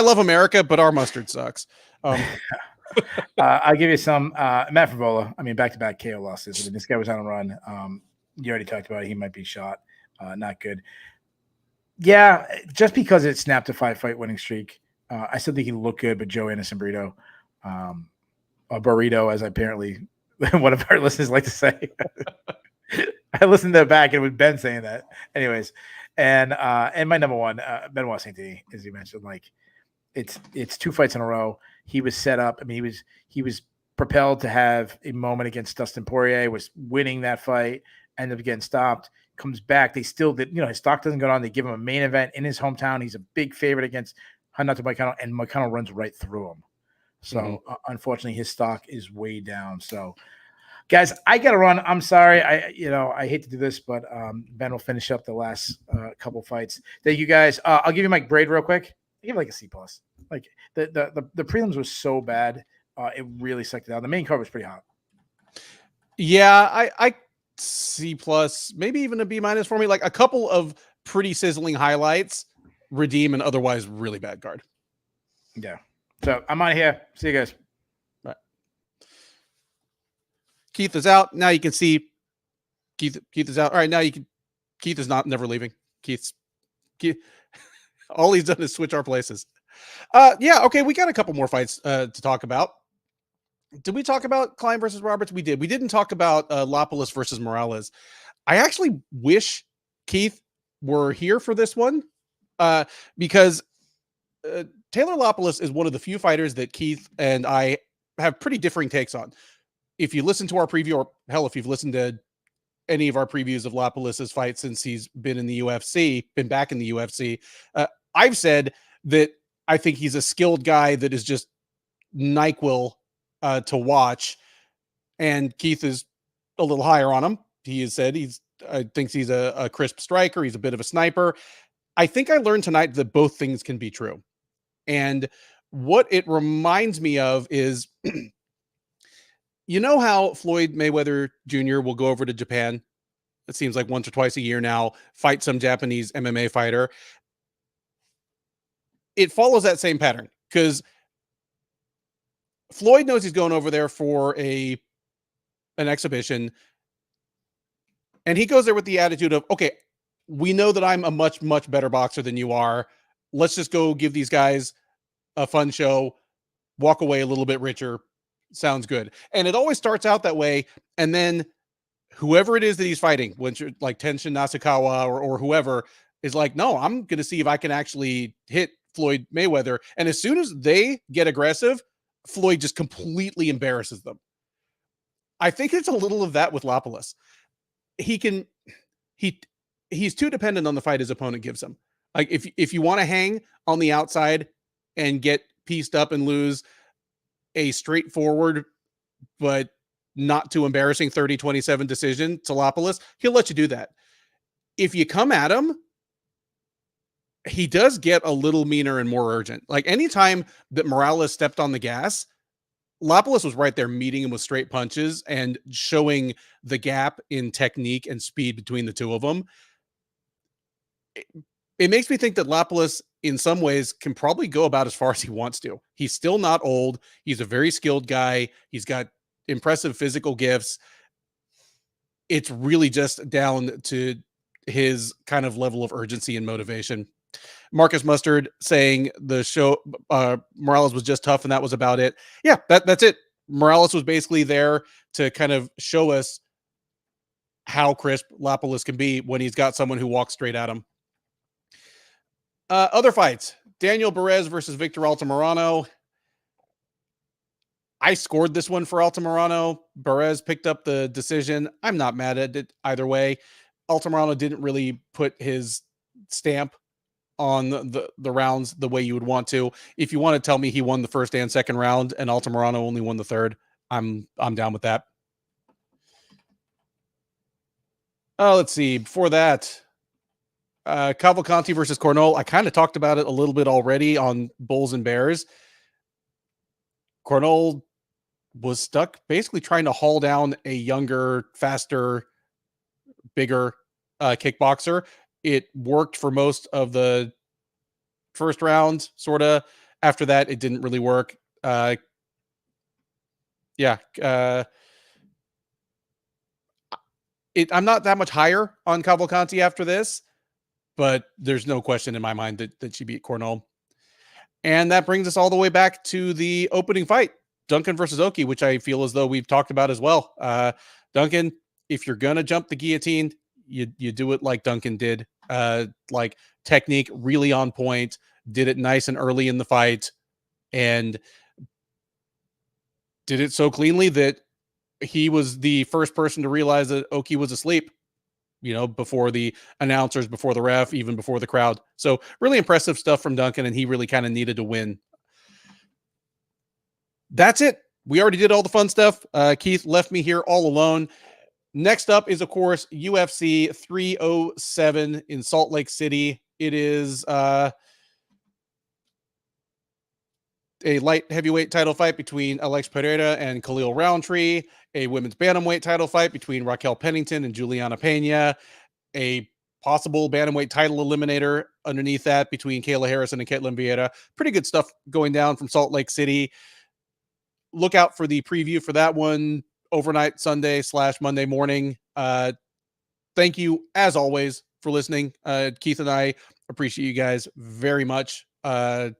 love America, but our mustard sucks. I'll give you some. Matt Favola, I mean, back-to-back KO losses. I mean, this guy was on a run. You already talked about it. He might be shot. Not good. Yeah, just because it snapped a 5-fight winning streak, I still think he looked good, but Joe Anderson Burrito, a burrito, as apparently one of our listeners like to say. I listened to it back, and it was Ben saying that. Anyways, and my number one, Benoit Saint-Denis, as you mentioned, like it's 2 fights in a row. He was set up. I mean, he was propelled to have a moment against Dustin Poirier, was winning that fight, ended up getting stopped, comes back. They still did, his stock doesn't go on. They give him a main event in his hometown. He's a big favorite against Renato Moicano, and Moicano runs right through him. So unfortunately, his stock is way down. So guys, I got to run. I'm sorry. I hate to do this, but Ben will finish up the last couple fights. Thank you guys. I'll give you my grade real quick. I give it like a C+. Like the prelims was so bad. It really sucked it out. The main card was pretty hot. Yeah, I C+, maybe even a B- for me. Like a couple of pretty sizzling highlights, redeem an otherwise really bad card. Yeah. So I'm out of here. See you guys. Right. Keith is out. Now you can see Keith is out. All right, now you can. Keith is never leaving. Keith. All he's done is switch our places. Yeah, okay, we got a couple more fights to talk about. Did we talk about Klein versus Roberts? We did. We didn't talk about Lapalus versus Morales. I actually wish Keith were here for this one because Taylor Lapalus is one of the few fighters that Keith and I have pretty differing takes on. If you listen to our preview, or hell, if you've listened to any of our previews of Lapalus's fight since he's been in the UFC, been back in the UFC, I've said that I think he's a skilled guy that is just NyQuil to watch. And Keith is a little higher on him. He has said thinks he's a crisp striker. He's a bit of a sniper. I think I learned tonight that both things can be true. And what it reminds me of is, you know how Floyd Mayweather Jr. will go over to Japan? It seems like once or twice a year now, fight some Japanese MMA fighter. It follows that same pattern because Floyd knows he's going over there for an exhibition. And he goes there with the attitude of, okay, we know that I'm a much, much better boxer than you are. Let's just go give these guys a fun show, walk away a little bit richer. Sounds good. And it always starts out that way. And then whoever it is that he's fighting, when you're like Tenshin Nasukawa or whoever, is like, no, I'm going to see if I can actually hit Floyd Mayweather. And as soon as they get aggressive, Floyd just completely embarrasses them. I think it's a little of that with Lapalus. He's too dependent on the fight his opponent gives him. Like if you want to hang on the outside and get pieced up and lose a straightforward but not too embarrassing 30-27 decision to Lapalus, he'll let you do that. If you come at him, he does get a little meaner and more urgent. Like anytime that Morales stepped on the gas, Lapalus was right there meeting him with straight punches and showing the gap in technique and speed between the two of them. It makes me think that Lapalus, in some ways, can probably go about as far as he wants to. He's still not old. He's a very skilled guy. He's got impressive physical gifts. It's really just down to his kind of level of urgency and motivation. Marcus Mustard saying the show, Morales was just tough and that was about it. Yeah, that's it. Morales was basically there to kind of show us how crisp Lapalus can be when he's got someone who walks straight at him. Other fights, Daniel Perez versus Victor Altamirano. I scored this one for Altamirano. Perez picked up the decision. I'm not mad at it either way. Altamirano didn't really put his stamp on the rounds the way you would want to. If you want to tell me he won the first and second round and Altamirano only won the third, I'm down with that. Let's see. Before that, Cavalcanti versus Cornol. I kind of talked about it a little bit already on Bulls and Bears. Cornol was stuck basically trying to haul down a younger, faster, bigger kickboxer. It worked for most of the first round, sort of. After that, it didn't really work. I'm not that much higher on Cavalcanti after this, but there's no question in my mind that she beat Cornol. And that brings us all the way back to the opening fight, Duncan versus Oki, which I feel as though we've talked about as well. Duncan, if you're going to jump the guillotine, you do it like Duncan did. Like technique really on point, did it nice and early in the fight, and did it so cleanly that he was the first person to realize that Oki was asleep, before the announcers, before the ref, even before the crowd. So really impressive stuff from Duncan, and he really kind of needed to win. That's it. We already did all the fun stuff. Keith left me here all alone. Next up is, of course, UFC 307 in Salt Lake City. It is a light heavyweight title fight between Alex Pereira and Khalil Roundtree, a women's bantamweight title fight between Raquel Pennington and Juliana Pena, a possible bantamweight title eliminator underneath that between Kayla Harrison and Caitlin Vieira. Pretty good stuff going down from Salt Lake City. Look out for the preview for that one overnight Sunday/Monday morning. Thank you, as always, for listening. Keith and I appreciate you guys very much. And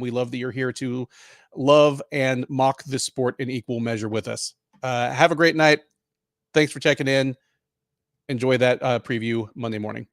we love that you're here to love and mock this sport in equal measure with us. Have a great night. Thanks for checking in. Enjoy that preview Monday morning.